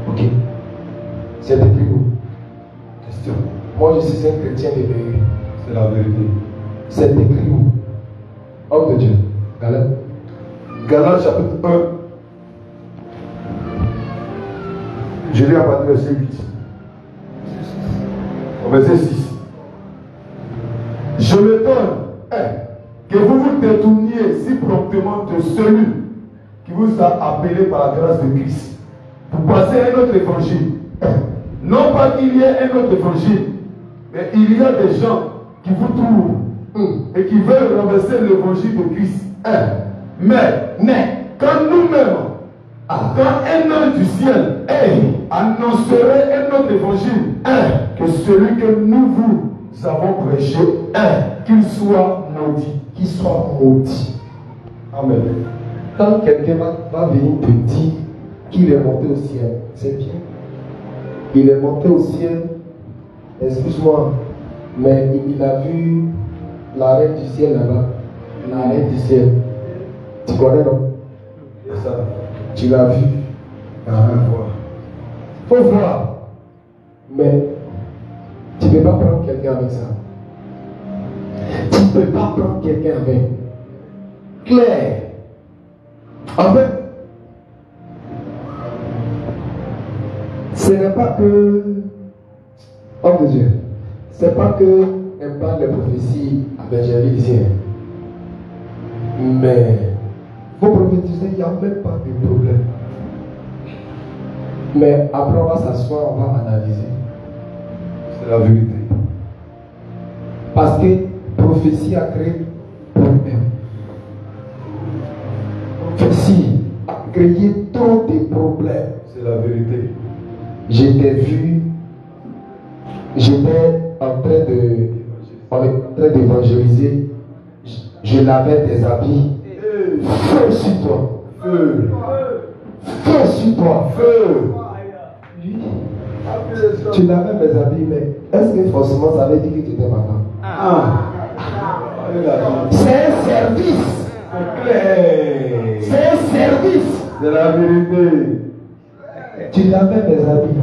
Ok. C'est depuis où?
Question.
Moi, je suis un chrétien de Dieu.
C'est la vérité.
C'est écrit où? Homme de Dieu. Galates.
Galates chapitre 1. Je lis à partir du verset 8. Au verset 6. Je m'étonne que vous vous détourniez si promptement de celui qui vous a appelé par la grâce de Christ pour passer à un autre évangile. Non pas qu'il y ait un autre évangile, mais il y a des gens qui vous trouvent et qui veulent renverser l'évangile de Christ. Mais quand nous-mêmes, quand un ange du ciel annoncerait un autre évangile que celui que nous vous avons prêché, qu'il soit maudit.
Qu'il soit maudit.
Amen.
Quand quelqu'un va venir te dire qu'il est monté au ciel, c'est bien. Il est monté au ciel, excuse-moi, mais il a vu la reine du ciel là-bas. La reine du ciel. Tu connais, non?
C'est ça.
Tu l'as vu. Faut voir. Mais tu ne peux pas prendre quelqu'un avec ça. Tu ne peux pas prendre quelqu'un avec. Claire. En fait, ce n'est pas que, homme de Dieu, ce n'est pas que elle parle de prophétie avec Jérémie, mais vous prophétisez, il n'y a même pas de problème. Mais après on va s'asseoir, on va analyser.
C'est la vérité.
Parce que prophétie a créé problème. Prophétie a créé trop de problèmes.
C'est la vérité.
J'étais vu, j'étais en train d'évangéliser. Je lavais des habits. Feu sur toi.
Feu.
Feu sur toi.
Feu.
Tu lavais mes habits, mais est-ce que forcément ça veut dire que tu étais ma femme? C'est un service.
C'est clair.
C'est un service.
C'est la vérité.
Tu t'appelles mes amis.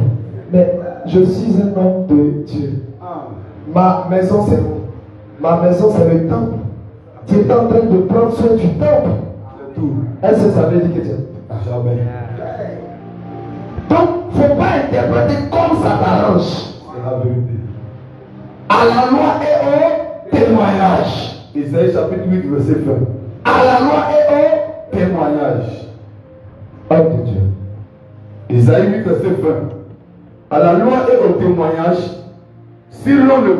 Mais je suis un homme de Dieu. Ma maison, c'est où? Ma maison, c'est le temple. Tu es en train de prendre soin du temple. Est-ce que ça veut dire que Dieu?
Jamais.
Donc, il ne faut pas interpréter comme ça t'arrange.
C'est la vérité.
À la loi et au témoignage.
Isaïe chapitre 8, verset 20.
À la loi et au
Témoignage.
homme de Dieu.
Isaïe 8, verset 20. À la loi et au témoignage, si l'on ne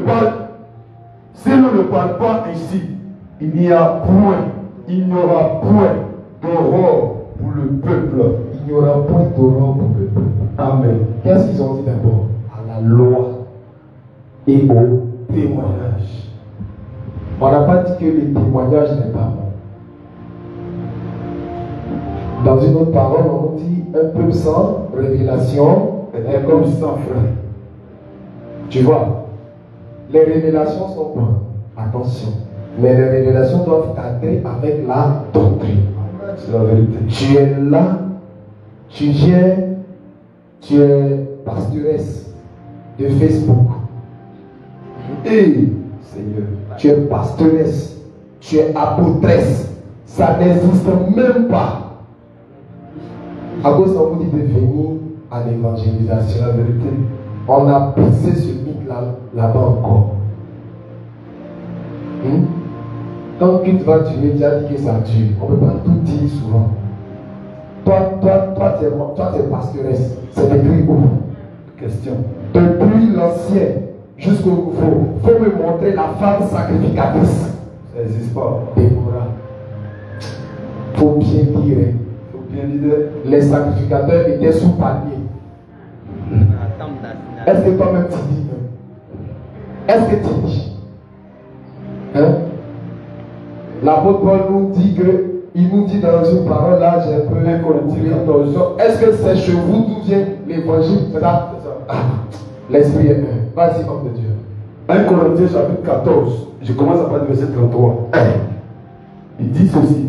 parle pas ainsi, il n'y aura point d'aurore pour le peuple.
Il n'y aura point d'aurore pour le peuple.
Amen.
Qu'est-ce qu'ils ont dit d'abord? À la loi et au témoignage. On n'a pas dit que le témoignage n'est pas bon. Dans une autre parole, on dit un peuple sans révélation est comme sans frein. Tu vois, les révélations sont bonnes. Attention. Mais les révélations doivent cadrer avec la doctrine.
C'est la vérité.
Tu es là, tu es pastoresse de Facebook.
Et Seigneur,
Tu es pastoresse, tu es apôtresse. Ça n'existe même pas. À cause qu'on vous dit de venir à l'évangélisation,
c'est la vérité.
on a poussé ce mythe là-bas encore. Quand tu vas durer, tu as dit que ça dure. On ne peut pas tout dire souvent. Toi, tu es pastoresse. C'est depuis où?
Question.
Depuis l'ancien jusqu'au nouveau. Il faut me montrer la femme sacrificatrice.
Ça n'existe pas.
Déborah. Il faut bien dire.
Il faut bien dire.
Les sacrificateurs étaient sous palier. Est-ce que toi-même tu dis? Est-ce que tu dis? Hein? L'apôtre Paul nous dit que, il nous dit dans une parole là, j'ai un peu est-ce que c'est chez vous d'où vient l'évangile? C'est ça? Ah, l'esprit est un. Vas-y, homme de Dieu.
1 Corinthiens chapitre 14, je commence à partir du verset 33. Il dit ceci.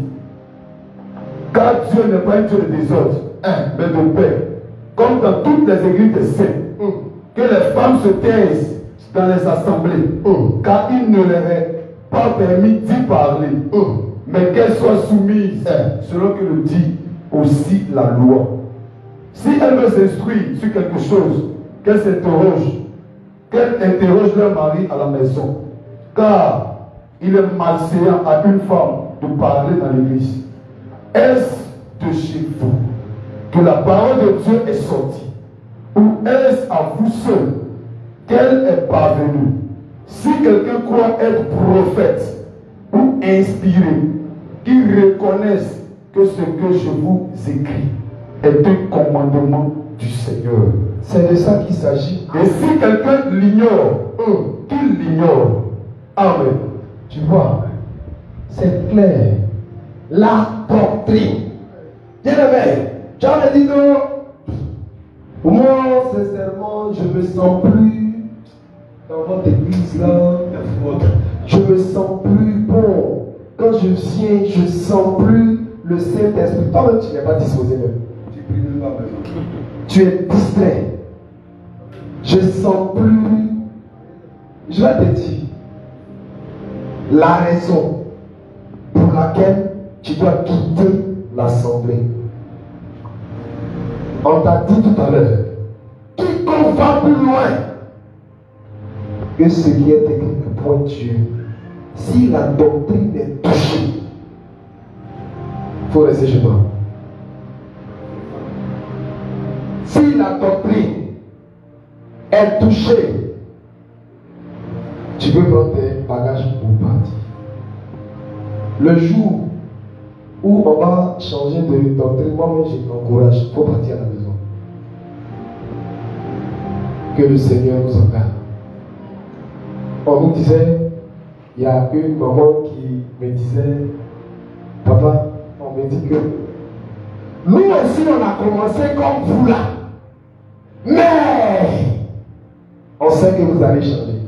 Car Dieu n'est pas un Dieu de désordre, mais de paix. Comme dans toutes les églises des saints, que les femmes se taisent dans les assemblées, car il ne leur est pas permis d'y parler, mais qu'elles soient soumises, selon que le dit aussi la loi. Si elles veulent s'instruire sur quelque chose, qu'elles interrogent leur mari à la maison, car il est malséant à une femme de parler dans l'église. Est-ce de chez vous que la parole de Dieu est sortie, ou est-ce à vous seul qu'elle est parvenue? Si quelqu'un croit être prophète ou inspiré, qu'il reconnaisse que ce que je vous écris est un commandement du Seigneur.
C'est de ça qu'il s'agit.
Et si quelqu'un l'ignore, qu'il l'ignore. Amen.
Tu vois, c'est clair. La doctrine. Bien-aimé, tu as dit non. Moi, sincèrement, je me sens plus dans votre église là. Je me sens plus bon. Quand je viens, je sens plus le Saint-Esprit. Toi-même, tu n'es pas disposé même. Tu es distrait. Je sens plus. Je vais te dire la raison pour laquelle tu dois quitter l'assemblée. On t'a dit tout à l'heure, quiconque va plus loin que ce qui est écrit de pointueux, si la doctrine est touchée, il faut rester chez toi. Si la doctrine est touchée, tu peux prendre tes bagages pour partir. Le jour où on va changer de doctrine, moi-même je t'encourage, il faut partir à la maison. Que le Seigneur nous en garde. On nous disait, il y a une maman qui me disait, papa, on me dit que nous aussi on a commencé comme vous là. Mais on sait que vous allez changer.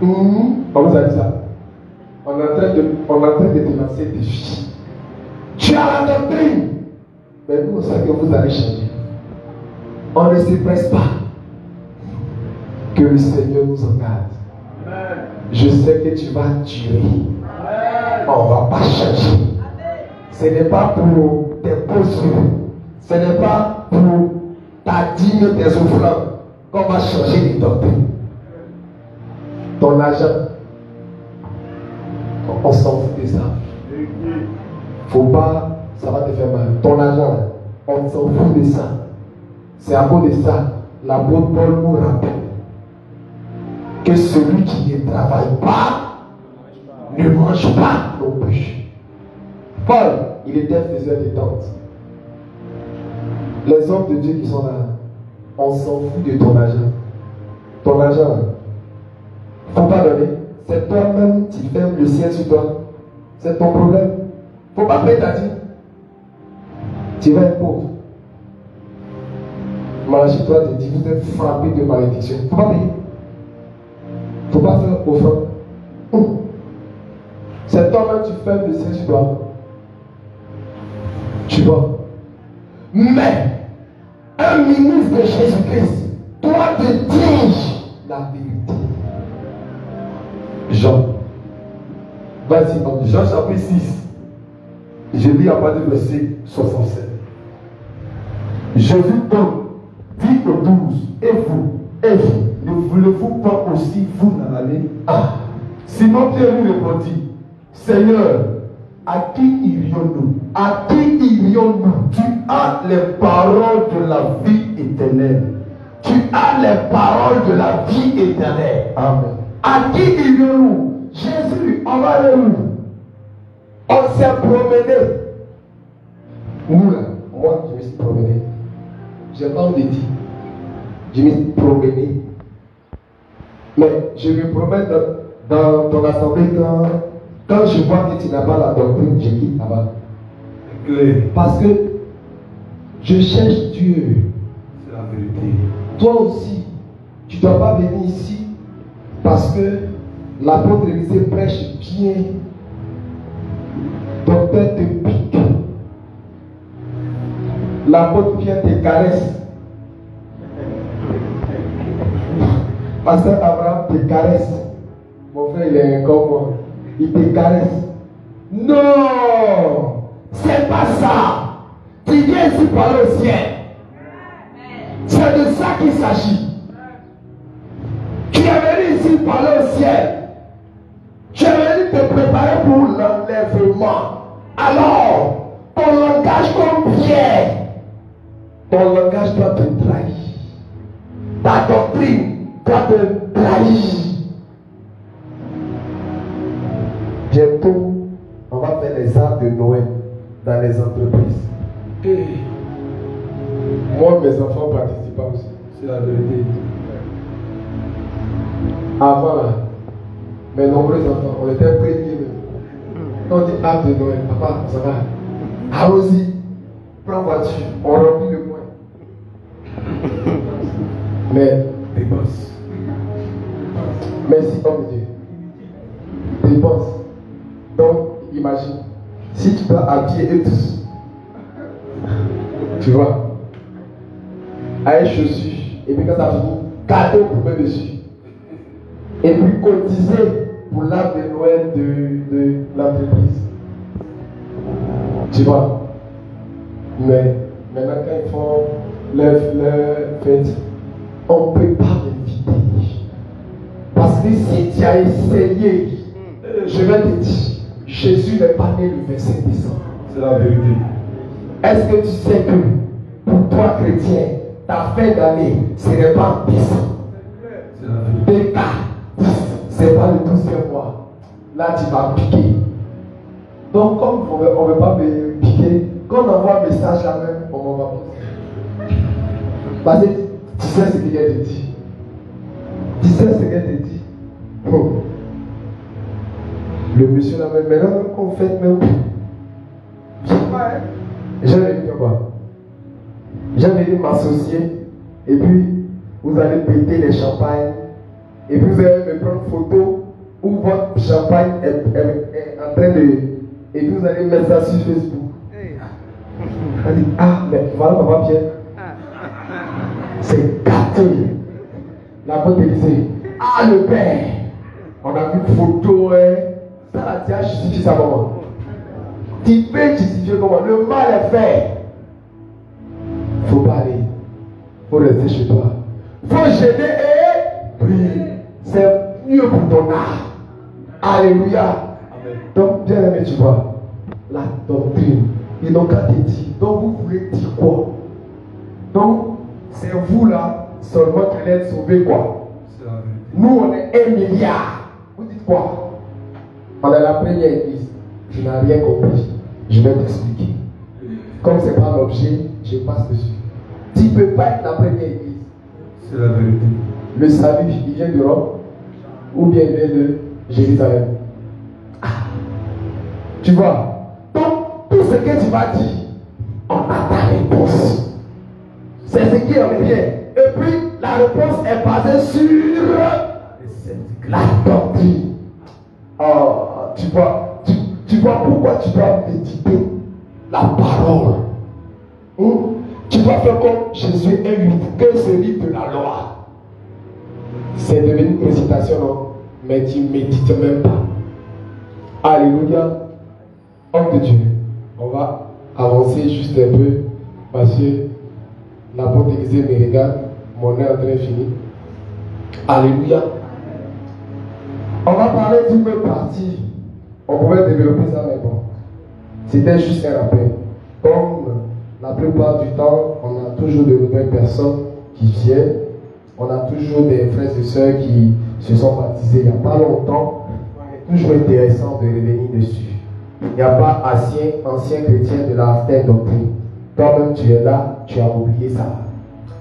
On vous a dit ça. On est en train de te lancer des filles. Tu as la doctrine. Mais nous on sait que vous allez changer. On ne se presse pas. Que le Seigneur nous en garde. Je sais que tu vas durer. On ne va pas changer. Ce n'est pas pour tes postures. Ce n'est pas pour ta dîme et tes offrandes qu'on va changer les doctrines. Ton argent, on s'en fout de ça. Faut pas, ça va te faire mal. Ton argent, on s'en fout de ça. C'est à cause de ça, l'apôtre Paul nous rappelle que celui qui ne travaille pas ne mange pas non plus. Paul, il était faiseur de tentes. Les hommes de Dieu qui sont là, on s'en fout de ton argent. Ton argent, faut pas donner. C'est toi-même qui fermes le ciel sur toi. C'est ton problème. Faut pas payer ta dîme. Tu vas être pauvre. Malachi toi te dit, vous êtes frappé de malédiction. Faut pas payer. Faut pas faire offrande. C'est toi-même qui fermes le ciel sur toi. Tu vois. Mais un ministre de Jésus-Christ doit te dire la vérité.
Jean.
Vas-y,
Jean chapitre 6. Je lis à partir du verset 67. Jésus donc dit aux 12, et vous, ne voulez-vous pas aussi vous en aller? Simon Pierre lui répondit, Seigneur, à qui irions-nous? À qui irions-nous? Tu as les paroles de la vie éternelle.
tu as les paroles de la vie éternelle.
Amen.
À qui irions-nous? Jésus, on va aller où? On s'est promené. Nous là, moi je me suis promené. Je n'ai pas envie de dire. Je me suis promené. Mais je me promets dans ton assemblée quand je vois que tu n'as pas la doctrine, je quitte là-bas. Parce que je cherche Dieu.
C'est la vérité.
Toi aussi, tu ne dois pas venir ici parce que l'apôtre Élisée prêche bien. Ton père te pique. L'apôtre Pierre te caresse. Pasteur Abraham te caresse. Mon frère, il est comme moi. Il te caresse. Non! C'est pas ça! Tu viens ici parler au ciel. C'est de ça qu'il s'agit. Tu es venu ici parler au ciel. Tu es venu te préparer pour l'enlèvement. Alors, ton langage comme Pierre, ton langage doit te trahir. Ta doctrine doit te trahir. Bientôt, on va faire les arts de Noël dans les entreprises. Et moi, mes enfants participent aussi.
C'est la vérité.
Avant là, mes nombreux enfants, on était premiers. Quand on dit arts de Noël, papa, ça va. Allons-y, prends voiture, on remplit le coin. Mais des boss. Merci, homme de Dieu. Des boss. Donc, imagine, si tu dois habiller eux tous, tu vois, avec chaussures, et puis quand ça finit, cadeau pour mettre dessus, et puis cotiser pour l'arbre de Noël de l'entreprise. Tu vois, mais maintenant quand ils font leur fête, on ne peut pas m'inviter. Parce que si tu as essayé, je vais te dire, Jésus n'est pas né le 25 décembre.
C'est la vérité.
Est-ce que tu sais que pour toi chrétien, ta fin d'année, ce n'est pas en décembre?
C'est la vérité.
C'est pas le 12e mois. Là, tu vas piquer. Donc, comme on ne veut pas me piquer, quand on envoie un message là même, on m'en va pas. Parce que tu sais ce qu'elle te dit. Tu sais ce qu'elle te dit. Oh. Le monsieur là même, maintenant qu'on fait même. Je sais pas, hein. J'avais dit quoi? J'avais dit m'associer. Et puis, vous allez péter les champagnes. Et puis vous allez me prendre une photo où votre champagne est en train de... Et puis vous allez mettre ça sur Facebook. Elle dit, ah, mais voilà papa Pierre. c'est gâté. L'apôtre disait, ah le Père, on a vu une photo, hein. Ça là, tu as justifié ça comment? Tu peux justifier comment? Le mal est fait. Faut pas aller. Faut rester chez toi. Faut gêner et prier. C'est mieux pour ton âme. Alléluia. Amen. Donc, bien aimé, tu vois, la doctrine, ils n'ont qu'à te dire. Donc, vous voulez dire quoi? Donc, c'est vous là, seulement qui allez être sauvé quoi? Nous, on est 1 milliard. Vous dites quoi? On est la première église. Tu n'as rien compris. Je vais t'expliquer. Comme ce n'est pas l'objet, je passe dessus. Tu ne peux pas être la première église.
C'est la vérité.
Le salut, il vient de Rome ou bien il vient de Jérusalem. Ah. Tu vois? Donc, tout ce que tu vas dire, on a ta réponse. C'est ce qui revient. Et puis, la réponse est basée sur la doctrine. Oh, tu vois pourquoi tu dois méditer la parole. Tu dois faire comme Jésus invite, que ce livre de la loi. C'est devenu une récitation, non? Mais tu ne médites même pas. Alléluia. Homme de Dieu, on va avancer juste un peu parce que l'apôtre Élisée me regarde, mon heure est en train de finir. Alléluia. On va parler d'une partie. On pouvait développer ça, mais bon. C'était juste un rappel. Comme la plupart du temps, on a toujours de nouvelles personnes qui viennent. On a toujours des frères et sœurs qui se sont baptisés il n'y a pas longtemps. C'est toujours intéressant de revenir dessus. Il n'y a pas ancien chrétien de la telle doctrine. Toi-même, tu es là, tu as oublié ça.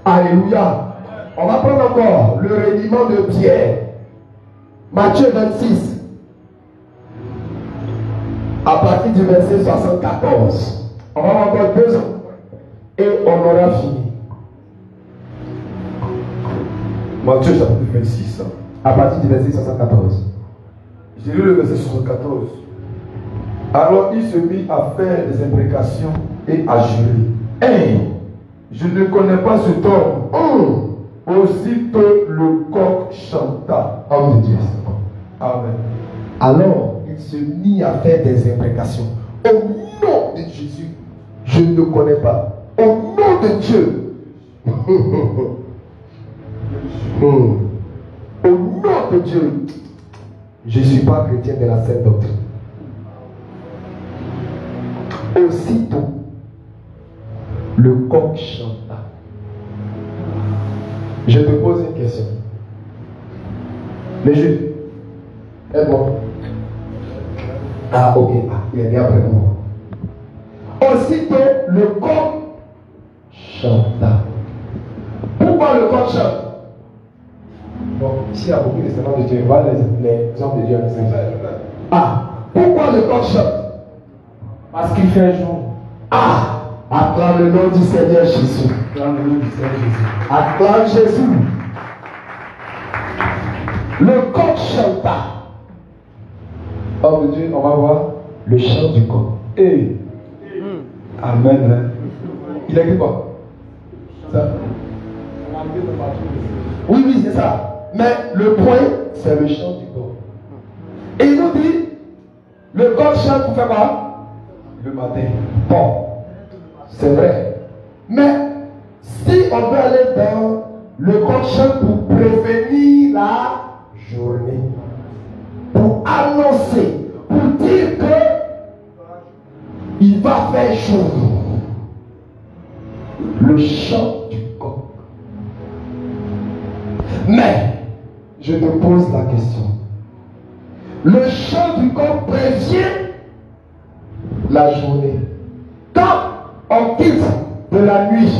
Alléluia. On va prendre encore le reniement de Pierre. Matthieu 26. À partir du verset 74. On va avoir encore 2 ans. Et on aura fini.
Matthieu chapitre 26.
À partir du verset 74.
J'ai lu le verset 74. Alors il se mit à faire des imprécations et à jurer.
Hey,
je ne connais pas cet homme. Aussitôt le coq chanta.
Homme de Dieu.
Amen.
Alors il se mit à faire des imprécations. Au nom de Jésus, je ne le connais pas. Au nom de Dieu. Au nom de Dieu, je ne suis pas chrétien de la sainte doctrine. Aussitôt, le coq chanta. Je te pose une question. Les Juifs, est bon? Ah, ok. Ah, il est bien après moi. Aussitôt, le coq chanta. Pourquoi le coq chante? Bon, ici il y a beaucoup de servants de Dieu. Voilà les hommes de Dieu. Ah, pourquoi le coq chante? Parce qu'il fait jour. Ah, acclame le nom du Seigneur Jésus. Acclame le nom du Seigneur Jésus. Acclame Jésus. Le coq chanta. Homme de Dieu, on va voir le chant du coq. Et
Amen.
il a dit quoi? Ça. Oui, oui, c'est ça. Mais le point, c'est le chant du coq. Et il nous dit, le coq chante pour faire quoi?
Le matin.
Bon, c'est vrai. Mais si on veut aller dans le coq chante pour prévenir la journée, pour annoncer, pour dire que il va faire jour. Le chant du coq. Mais, je te pose la question. Le chant du coq prévient la journée. Quand on quitte de la nuit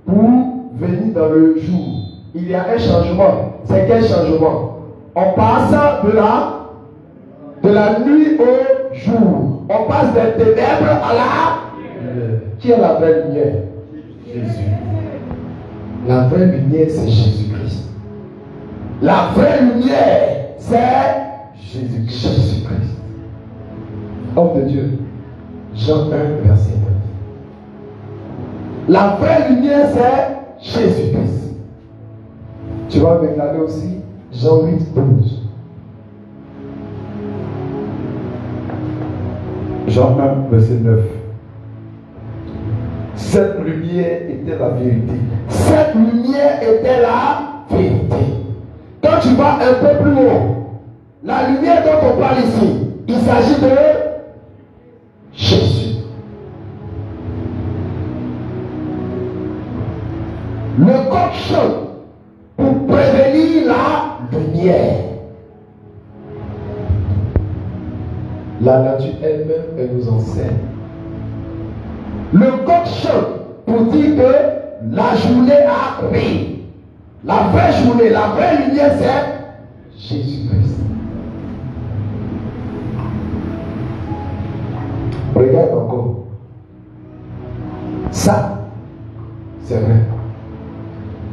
pour venir dans le jour, il y a un changement. C'est quel changement? On passe de la nuit au jour. On passe des ténèbres à la... Qui est la vraie lumière? Jésus. La vraie lumière, c'est Jésus-Christ. La vraie lumière, c'est Jésus-Christ. Homme de Dieu. Jean 1, verset 9. La vraie lumière, c'est Jésus-Christ. Tu vas regarder aussi Jean 8, 12.
Jean 1, verset 9. Cette lumière était la vérité.
Cette lumière était la vérité. Quand tu vas un peu plus haut, la lumière dont on parle ici, il s'agit de Jésus. Le coq chante pour prévenir la lumière. La nature elle-même, elle nous enseigne. Le coq chante pour dire que la journée arrive. La vraie journée, la vraie lumière, c'est Jésus-Christ. Regarde encore. Ça, c'est vrai.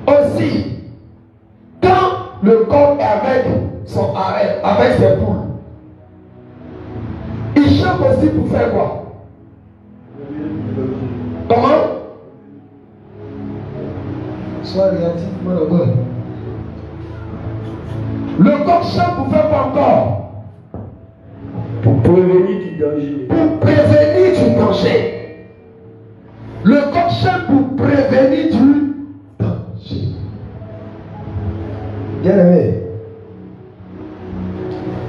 Aussi, quand le coq est avec son arrêt, avec ses poules, il chante aussi pour faire quoi? Comment? Sois réactif, mon amour. Le coq chante pour faire quoi encore?
Pour prévenir du danger.
Pour prévenir du danger. Le coq chante pour prévenir du danger. Bien aimé,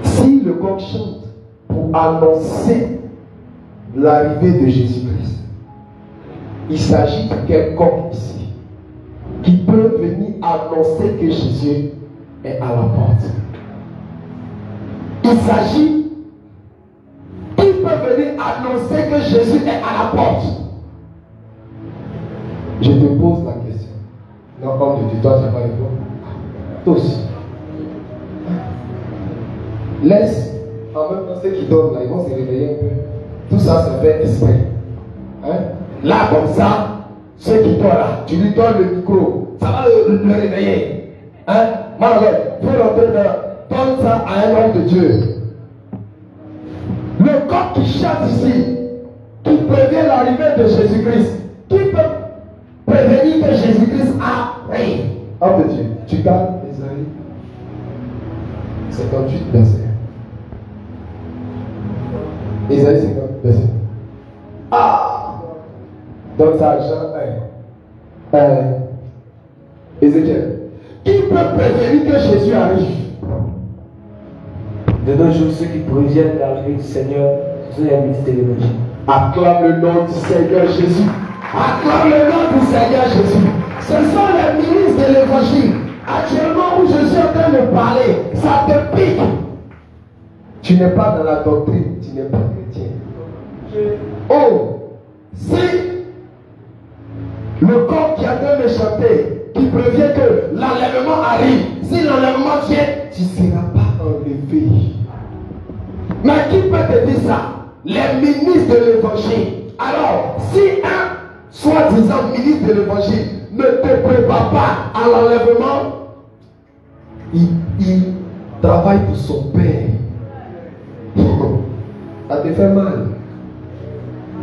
si le coq chante pour annoncer l'arrivée de Jésus-Christ, il s'agit de quel coq ici qui peut venir annoncer que Jésus est à la porte. Il s'agit qui peut venir annoncer que Jésus est à la porte. Je te pose la question. Non, comme tu dis, toi, tu n'as pas répondre. Toi aussi. Laisse, en même temps, ceux qui dorment là, ils vont se réveiller un peu. Tout ça se fait exprès. Hein? Là, comme ça, ceux qui dorment là, tu lui donnes le micro, ça va le réveiller. Hein? Margaret, pour l'entendre, donne ça à un homme de Dieu. Le coq qui chante ici, qui prévient l'arrivée de Jésus-Christ, qui peut prévenir que Jésus-Christ arrive. Homme de Dieu, tu gardes Isaïe 58 verset. Isaïe 58 verset. Ah! Dans ça, Jean 1. Ézéchiel. Qui peut prévenir que Jésus arrive?
De nos jours, ceux qui préviennent l'arrivée du Seigneur, ce sont les ministres de l'Évangile.
Acclame le nom du Seigneur Jésus. Acclame le nom du Seigneur Jésus. Ce sont les ministres de l'Évangile. Actuellement où je suis en train de parler, ça te pique. Tu n'es pas dans la doctrine, tu n'es pas chrétien. Oh, si le corps qui est en train de chanter, qui prévient que l'enlèvement arrive, si l'enlèvement vient, tu ne seras pas enlevé. Mais qui peut te dire ça? Les ministres de l'Évangile. Alors, si un soi-disant ministre de l'Évangile ne te prépare pas à l'enlèvement, il travaille pour son père. Ça te fait mal.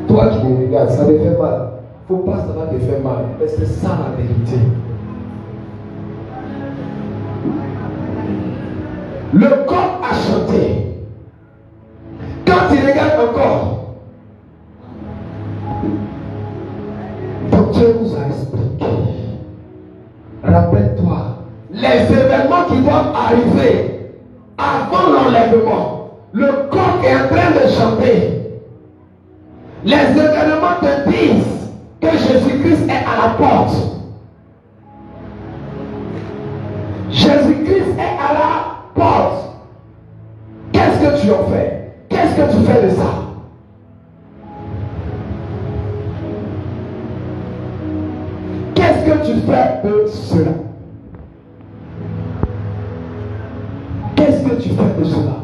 Toi qui me regardes, ça te fait mal. Faut pas, ça va te faire mal. Mais c'est ça la vérité. Le corps a chanté. Quand il regarde encore, Dieu nous a expliqué. Rappelle-toi, les événements qui doivent arriver avant l'enlèvement. Le coq est en train de chanter. Les événements te disent que Jésus-Christ est à la porte. Jésus-Christ est à la porte. Qu'est-ce que tu en fais? Qu'est-ce que tu fais de ça? Qu'est-ce que tu fais de cela? Qu'est-ce que tu fais de cela?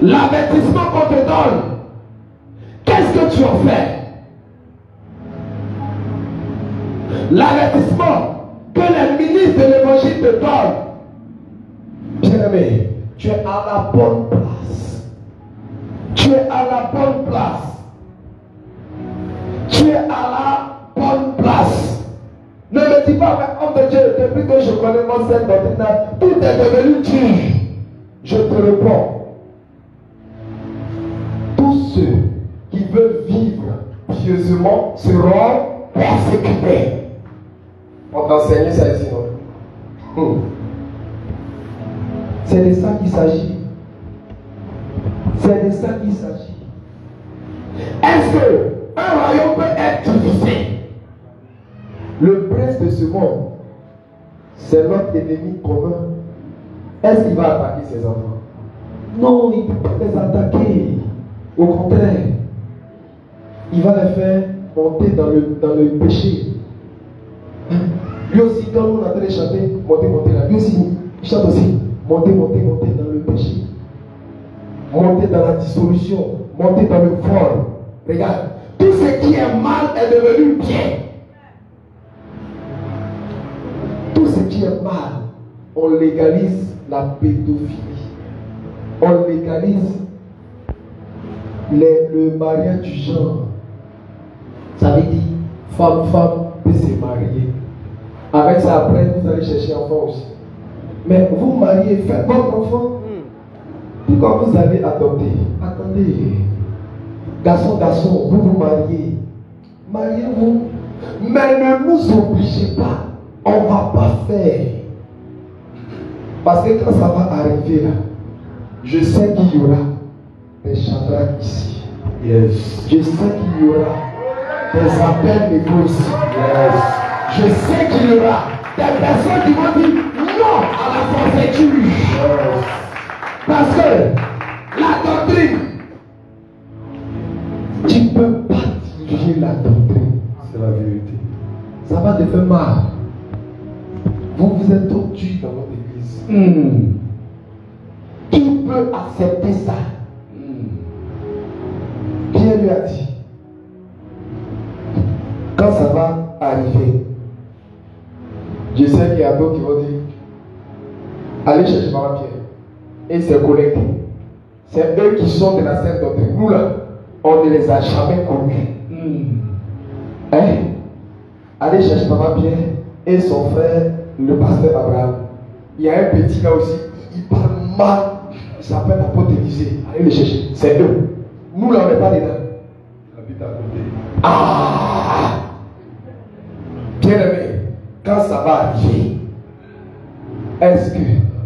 L'avertissement qu'on te donne, qu'est-ce que tu en fais? L'avertissement que les ministres de l'Évangile te donnent, bien aimé, tu es à la bonne place. Tu es à la bonne place. Tu es à la bonne place. place. Ne me dis pas, mais homme de Dieu, depuis que je connais mon cette doctrine, tout est devenu dur. Je te réponds. Tous ceux qui veulent vivre pieusement seront persécutés. On t'a enseigné ça ici, non? C'est de ça qu'il s'agit. C'est de ça qu'il s'agit. Est-ce qu'un royaume peut être divisé? Le prince de ce monde, c'est notre ennemi commun. Est-ce qu'il va attaquer ses enfants? Non, il ne peut pas les attaquer. Au contraire, il va les faire monter dans le péché. Lui aussi, quand on a entendu chanter, monter là. Lui aussi, il chante aussi, monter dans le péché. Monter dans la dissolution, monter dans le vol. Regarde, tout ce qui est mal est devenu bien. Tout ce qui est mal, on légalise la pédophilie. On légalise le mariage du genre. Ça veut dire femme peut se marier. Avec ça, après, vous allez chercher enfant aussi. Mais vous mariez, faites votre enfant. Pourquoi vous allez adopter? Attendez. Garçon, vous vous mariez. Mariez-vous. Mais ne nous obligez pas. On ne va pas faire. Parce que quand ça va arriver là, je sais qu'il y aura des chagrins ici. Yes. Je sais qu'il y aura des appels négaux ici. Yes. Je sais qu'il y aura des personnes qui vont dire non à la forfaiture. Yes. Parce que la doctrine, tu ne peux pas diriger la doctrine.
C'est la vérité.
Ça va te faire mal. Vous êtes trop dur dans votre église. Qui peut accepter ça? Pierre lui a dit, quand ça va arriver, je sais qu'il y a d'autres qui vont dire, allez chercher Maman Pierre et ses collègues. C'est eux qui sont de la sainte doctrine. Nous là, on ne les a jamais connus. Hein? Allez chercher Maman Pierre et son frère, le pasteur Abraham. Il y a un petit là aussi, il parle mal. Il s'appelle l'apôtre Élisée. Allez le chercher. C'est eux. Nous là, on n'est pas dedans.
Il habite à côté.
Ah! Bien aimé, quand ça va arriver, est-ce que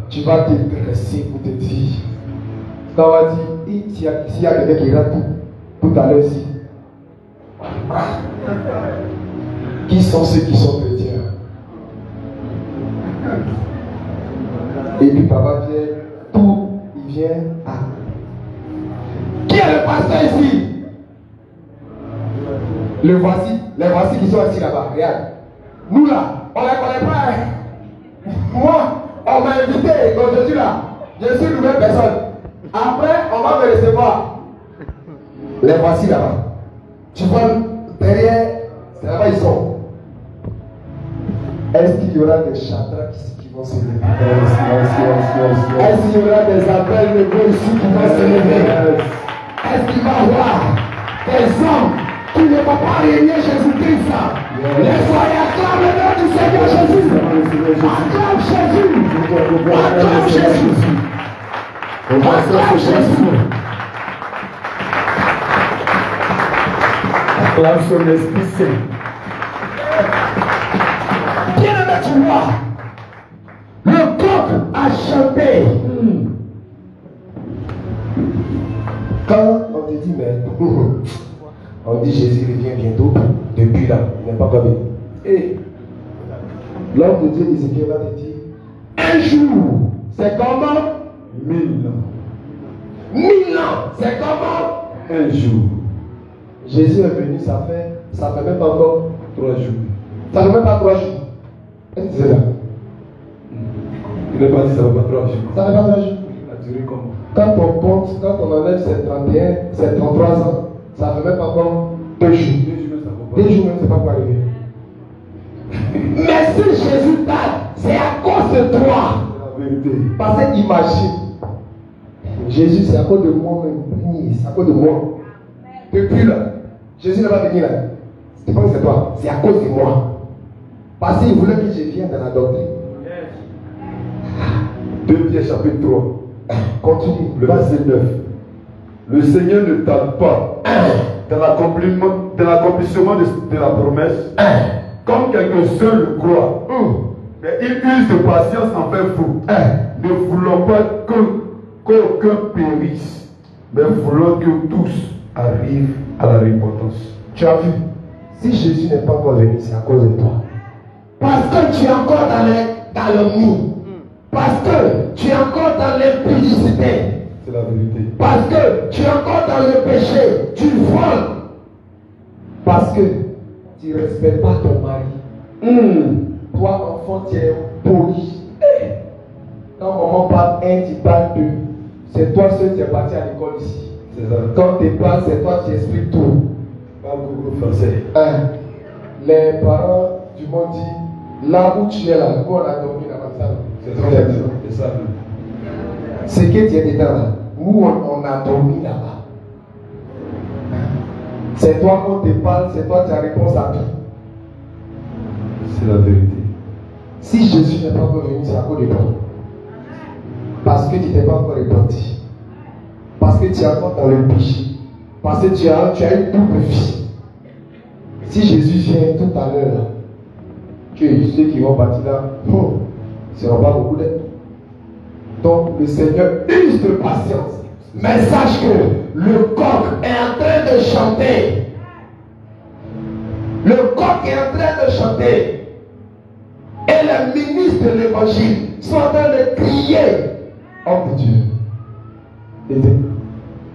tu vas te dresser pour te dire, quand on va dire, s'il y a quelqu'un qui rentre tout à l'heure ici, qui sont ceux qui sont chrétiens? Et puis papa vient, tout, il vient à. Qui est le pasteur ici? Les voici qui sont assis là-bas, regarde. Nous là, on ne les connaît pas. Hein? Moi, on m'a invité, quand je suis là, je suis une nouvelle personne. Après, on va me recevoir. Les voici là-bas. Tu vois, derrière, c'est là-bas ils sont. Est-ce qu'il y aura des chanteurs qui vont se lever? Est-ce qu'il y aura des appels de Dieu ici qui vont se lever? Est-ce qu'il va y avoir des hommes qui ne vont pas régner Jésus-Christ? Les soyez acclament le nom du Seigneur Jésus. Acclame Jésus. Acclame Jésus. Acclame Jésus.
Acclame son Esprit Saint.
Bien-aimé, tu vois, le coq a chanté. Quand on te dit, mais on dit Jésus revient bientôt, depuis là, il n'est pas encore venu. Et l'homme de Dieu Ézéchiel va te dire, un jour, c'est comment?
1000 ans.
1000 ans, c'est comment?
Un jour.
Jésus est venu, ça fait même pas encore
3 jours.
Ça fait même pas 3 jours. Est-ce que c'est ça?
Il n'a pas dit ça va pas 3 jours.
Ça fait pas 3 jours.
Il a duré comment?
Quand on compte, quand on enlève ses 31, ses 33 ans, ça fait même pas encore 2 jours. 2 jours même, c'est pas quoi arriver. Mais si Jésus tarde, c'est à cause de toi.
La vérité.
Parce que imagine, Jésus, c'est à cause de moi même. C'est à cause de moi. Depuis là, Jésus n'est pas venu là. C'est pas que c'est toi, c'est à cause de moi. Parce qu'il voulait que je vienne dans la doctrine.
2 Pierre chapitre 3.
Continue.
Le verset 9. Le Seigneur ne tarde pas dans l'accomplissement de la promesse, comme quelques-uns le croient. Mais il use de patience envers vous, ne voulant pas qu'aucun périsse, mais voulant que tous arrivent à la repentance.
Tu as vu, si Jésus n'est pas encore venu, c'est à cause de toi. Parce que tu es encore dans le mou. Parce que tu es encore dans l'impudicité.
C'est la vérité.
Parce que tu es encore dans le péché. Tu voles. Parce que tu ne respectes pas ton mari. Toi, enfant, tu es poli. Quand maman parle 1, tu parles 2. C'est toi seul qui es parti à l'école ici.
C'est ça.
Quand tu parles, c'est toi qui expliques tout.
Pas beaucoup français.
Les parents du monde disent, là où tu es là, nous on a dormi dans la salle.
C'est ça.
Ce que tu es dedans là, nous on a dormi là-bas. C'est toi qu'on te parle, c'est toi qui as réponse à tout.
C'est la vérité.
Si Jésus n'est pas encore venu, c'est à cause de toi. Parce que tu n'es pas encore repenti. Parce que tu es encore dans le péché. Parce que tu as une double vie. Si Jésus vient tout à l'heure, là, que ceux qui vont partir là, ce ne seront pas beaucoup d'aide. Donc le Seigneur use de patience. Mais sache que le coq est en train de chanter. Le coq est en train de chanter. Et les ministres de l'évangile sont en train de crier. Homme de Dieu.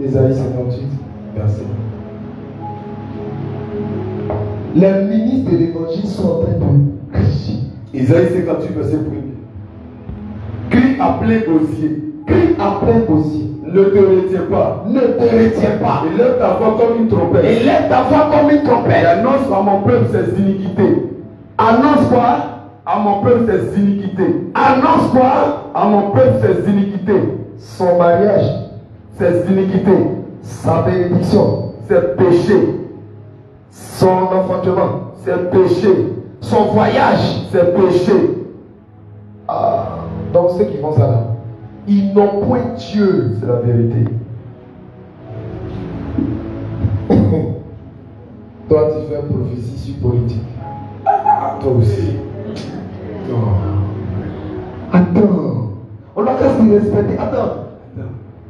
Ésaïe 58, verset. Les ministres de l'évangile sont en train de crier.
Isaïe 58, verset 1. Crie à plein gosier.
Crie à plein gosier.
Ne te retiens pas.
Ne te retiens pas.
Élève ta voix comme une trompette.
Élève ta voix comme une
Et
trompette.
annonce à mon peuple ses iniquités.
Annonce quoi?
À mon peuple ses iniquités.
Annonce quoi?
À mon peuple ses iniquités.
Son mariage,
Ses iniquités.
sa bénédiction,
Ses péchés.
son enfantement,
Ses péchés.
son voyage.
Ses péchés.
Donc ceux qui font ça là, ils n'ont point Dieu.
C'est la vérité.
Toi tu fais prophétie sur politique.
Toi aussi.
Attends. On doit qu'à se respecter.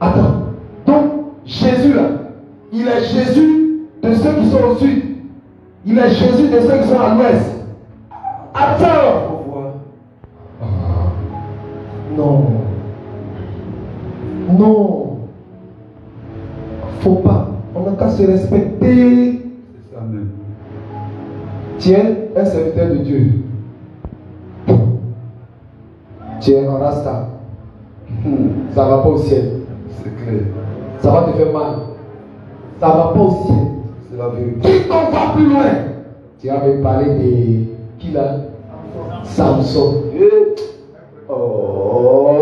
Attends. Donc Jésus là, il est Jésus de ceux qui sont au sud. Il est Jésus de ceux qui sont à l'ouest. Attends. Non. Non. Faut pas. On n'a qu'à se respecter.
C'est ça même.
Tu es un serviteur de Dieu. Tu es un rasta. Ça va pas au ciel.
C'est clair.
Ça va te faire mal. Ça va pas au ciel.
C'est la vérité.
Quiconque va plus loin. Tu vas me parler de qui là? Samson. Oh.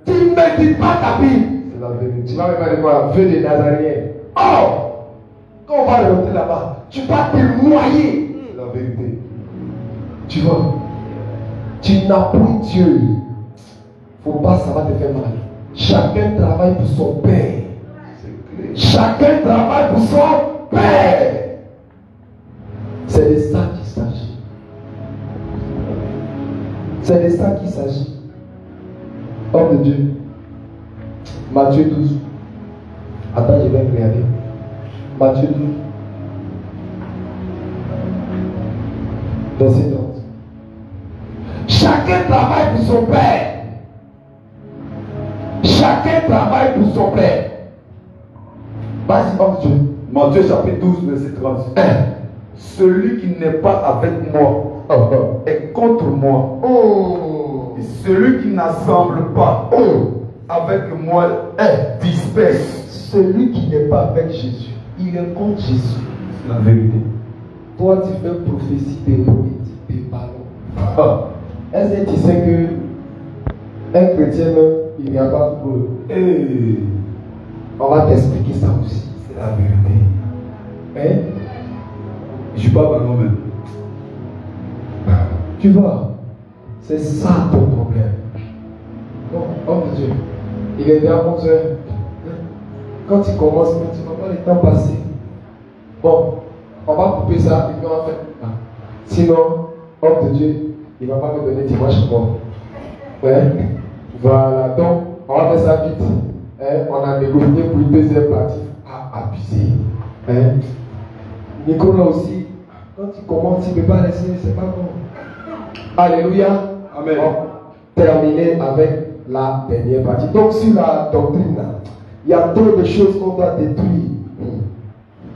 Tu ne me dis pas ta Bible.
C'est la vérité.
Tu vas me parler quoi? Feu de Nazarien. Oh! Quand on va rentrer là-bas, tu vas te noyer.
C'est la vérité.
Tu vois? Tu n'as point Dieu. Faut pas, ça va te faire mal. Chacun travaille pour son père.
C'est clair.
Chacun travaille pour son père. C'est de ça qu'il s'agit. C'est de ça qu'il s'agit. Homme de Dieu. Matthieu 12. Attends, je vais regarder. Matthieu 12. Verset 11. Chacun travaille pour son père. Chacun travaille pour son père. Vas-y, homme de Dieu.
Matthieu chapitre 12, verset 30. Celui qui n'est pas avec moi est contre moi. Et celui qui n'assemble pas avec moi disperse.
Celui qui n'est pas avec Jésus, il est contre Jésus.
C'est la vérité.
Toi, tu fais prophétie des politiques, des ballons. Est-ce que tu sais que un chrétien, il n'y a pas de football? On va t'expliquer ça aussi.
C'est la vérité.
Hein?
Je suis pas vraiment même.
Tu vois, c'est ça ton problème. Bon, homme de Dieu, il est déjà 11 heures. Quand il commence, tu vas pas le temps passer. Bon, on va couper ça et puis on va faire. Sinon, homme de Dieu, il ne va pas me donner dimanche mort. Ouais. Voilà, donc on va faire ça vite. On a négocié pour une deuxième partie. Abusé. Nicolas aussi, quand il commence, il ne peut pas laisser, c'est pas bon. Alléluia.
Amen.
On terminer avec la dernière partie. Donc sur la doctrine, il y a trop de choses qu'on doit détruire.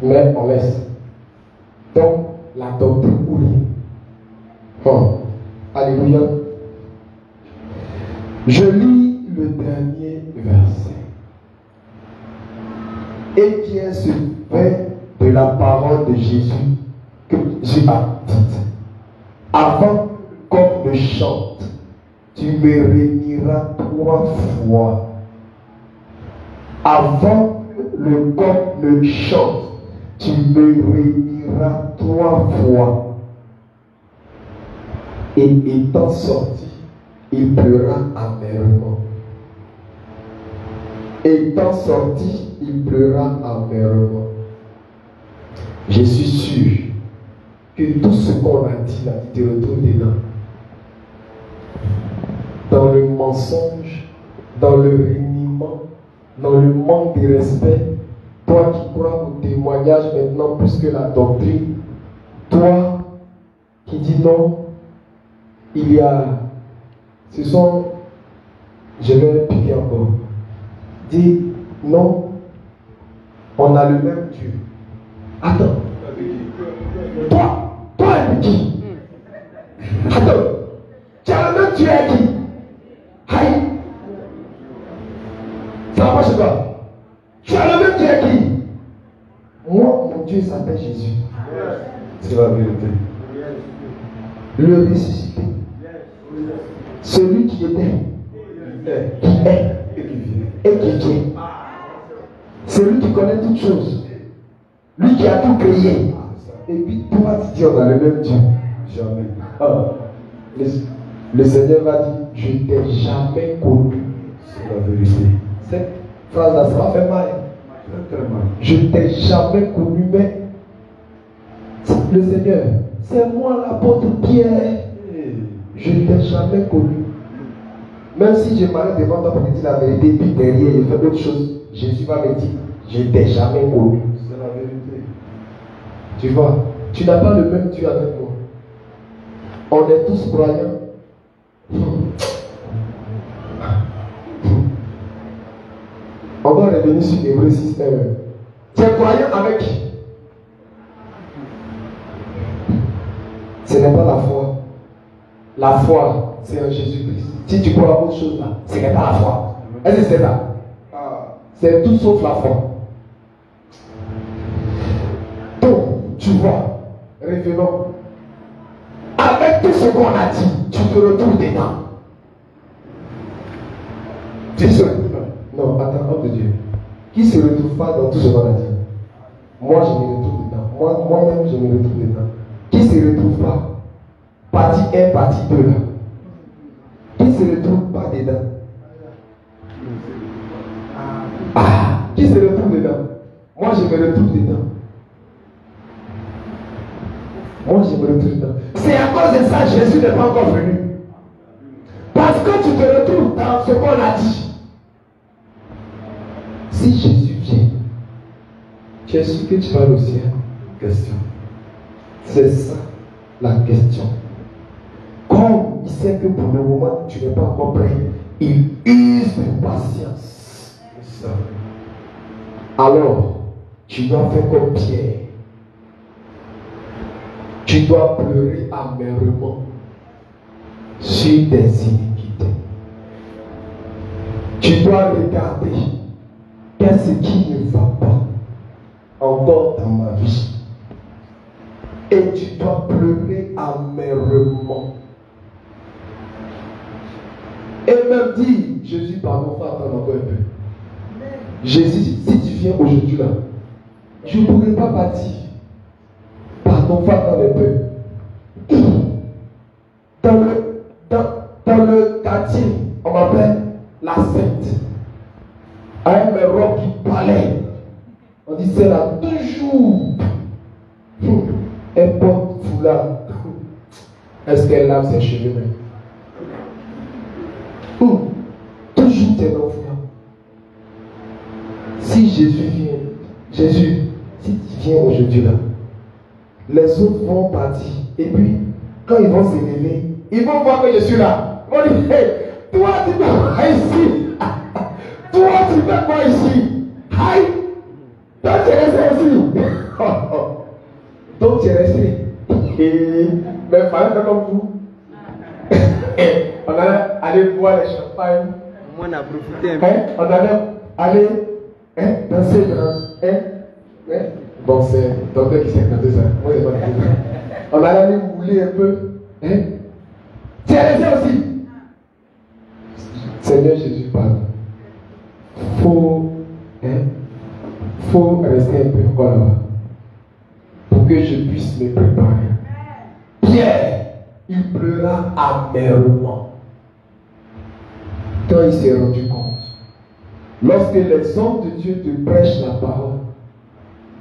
Mais on laisse. Donc la doctrine ou rien. Alléluia. Je lis le dernier verset. Et qui est ce fait de la parole de Jésus que Jésus a dit. Avant qu'on ne chante, tu me réuniras 3 fois. Avant le coq ne chante, tu me réuniras 3 fois. Et étant sorti, il pleura amèrement. Étant sorti, il pleura amèrement. Je suis sûr que tout ce qu'on a dit là, tu te retrouves dedans. Dans le mensonge, dans le reniement, dans le manque de respect, toi qui crois au témoignage maintenant plus que la doctrine, toi qui dis non, il y a, ce sont, je vais piquer encore, dis non, on a le même Dieu. Attends, toi avec qui? Attends, tu as le même Dieu avec qui? Aïe, ça va pas chez toi. Tu as le même Dieu avec qui? Moi, mon Dieu s'appelle Jésus.
C'est la vérité.
Le ressuscité. Celui qui était, qui est et qui vient. Celui qui connaît toutes choses. Lui qui a tout créé. Et puis toi tu dis on a le même Dieu. Jamais. Le Seigneur va dire, je t'ai jamais connu.
C'est la vérité.
Cette phrase-là, ça va faire mal. Je t'ai jamais connu, mais le Seigneur, c'est moi l'apôtre Pierre. Je ne t'ai jamais connu. Même si je m'arrête devant toi pour te dire la vérité, puis derrière, je fais d'autres choses, Jésus va me dire, je ne t'ai jamais connu.
C'est la vérité.
Tu vois, tu n'as pas le même Dieu avec moi. On est tous croyants. On va revenir sur Hébreux 6. Tu es croyant avec qui? Ce n'est pas la foi. La foi, c'est en Jésus-Christ. Si tu crois à autre chose là, ce n'est pas la foi. Est-ce que c'est ça? C'est tout sauf la foi. Donc, tu vois, revenons. Avec tout ce qu'on a dit, tu te retrouves dedans. Tu se retrouves. Non, attends, homme de Dieu. Qui se retrouve pas dans tout ce qu'on a dit? Moi, je me retrouve dedans. Moi-même, je me retrouve dedans. Qui se retrouve pas? Partie 1, partie 2 là. Qui se retrouve pas dedans? Qui se retrouve dedans? Moi, je me retrouve dedans. Moi, je me retrouve dedans. C'est à cause de ça que Jésus n'est pas encore venu. Parce que tu te retrouves dans ce qu'on a dit. Si Jésus vient, tu es sûr que tu vas au ciel?
Question.
C'est ça la question. Comme il sait que pour le moment tu n'es pas encore prêt, il use de patience.
C'est ça.
Alors, tu dois faire comme Pierre. Tu dois pleurer amèrement sur tes iniquités. Tu dois regarder qu'est-ce qui ne va pas encore dans ma vie. Et tu dois pleurer amèrement. Et même dire, Jésus, pardon, faut attendre encore un peu. Jésus, si tu viens aujourd'hui là, je ne pourrais pas bâtir. Pardon. Sarcophage dans les peu. Dans le quartier, on m'appelle la secte. Un roc qui parlait. On dit c'est là toujours. Elle porte foulard. Est-ce qu'elle lave ses cheveux même? Toujours tes enfants. Si Jésus vient, Jésus, si tu viens aujourd'hui là, les autres vont partir. Et puis, quand ils vont s'élever, ils vont voir que je suis là. Ils vont dire, hey, toi tu fais quoi ici? Toi tu fais quoi ici? Aïe! Toi tu es resté aussi. Donc tu es resté. Mais il fallait faire comme vous. On allait aller boire les champagnes.
Moi, on a profité un peu.
On allait aller danser dans. Bon, c'est le docteur qui s'est inventé ça. Moi, c'est pas du tout. On allait aller mouler un peu. Tu es resté aussi. Seigneur Jésus parle. Faut rester un peu encore là-bas. Pour que je puisse me préparer. Pierre, il pleura amèrement. Quand il s'est rendu compte, lorsque les hommes de Dieu te prêchent la parole,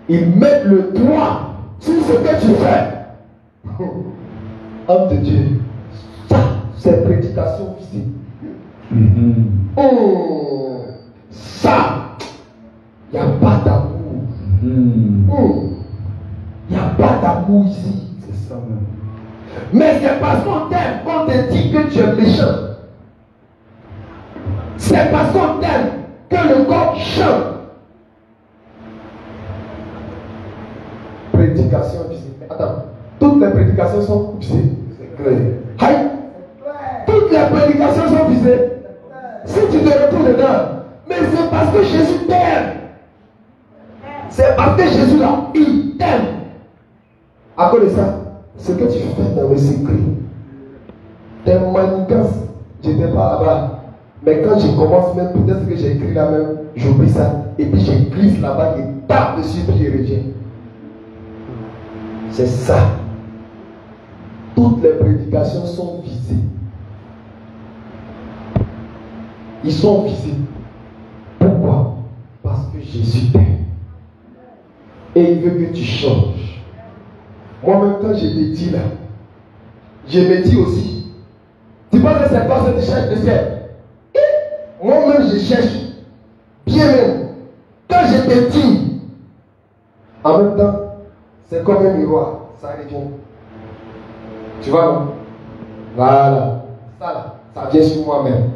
ils mettent le doigt sur ce que tu fais. Homme de Dieu, ça, c'est prédication visée. Ça, il n'y a pas d'amour. Il n'y a pas d'amour ici.
C'est ça même.
Mais c'est parce qu'on t'aime qu'on te dit que tu es méchant. C'est parce qu'on t'aime que le corps chante. Prédication visée. Attends, toutes les prédications sont visées.
C'est clair.
Aïe. Toutes les prédications sont visées. Si tu te retrouves dedans, mais c'est parce que Jésus t'aime. C'est parce que Jésus là, il t'aime. À cause de ça, ce que tu fais dans le secret, tes manigances, je n'étais pas là-bas. Mais quand je commence même, peut-être que j'ai écrit là même, j'oublie ça. Et puis je glisse là-bas et tape dessus puis je reviens. C'est ça. Toutes les prédications sont visées. Ils sont visés. Pourquoi? Parce que Jésus t'aime. Et il veut que tu changes. Moi-même, quand je te dis là, je me dis aussi, tu penses que c'est toi qui cherches le ciel? Moi-même, je cherche. Bien même. Quand je te dis, en même temps, c'est comme un miroir. Ça revient. Tu vois, non? Voilà. Ça là, ça vient sur moi-même.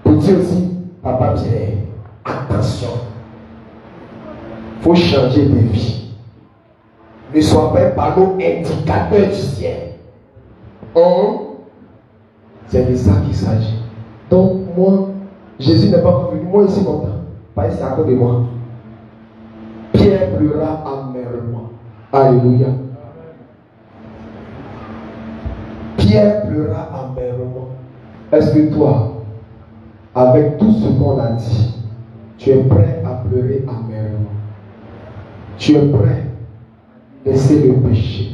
Pour dire aussi, Papa Pierre, attention. Il faut changer de vie. Ne sois pas un panneau indicateur du ciel. C'est de ça qu'il s'agit. Donc, moi, Jésus n'est pas venu. Moi, ici, content. Pas ici à côté de moi. Pierre pleura amèrement. Alléluia. Pierre pleura amèrement. Est-ce que toi, avec tout ce qu'on a dit, tu es prêt à pleurer amèrement? Tu es prêt à laisser le péché?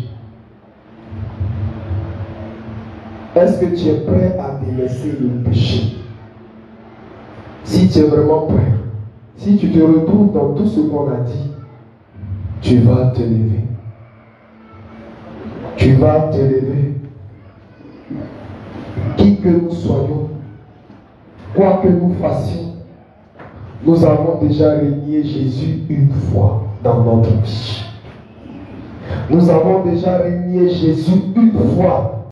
Est-ce que tu es prêt à délaisser le péché? Si tu es vraiment prêt, si tu te retrouves dans tout ce qu'on a dit, tu vas te lever. Tu vas te lever. Qui que nous soyons, quoi que nous fassions, nous avons déjà régné Jésus une fois dans notre vie. Nous avons déjà régné Jésus une fois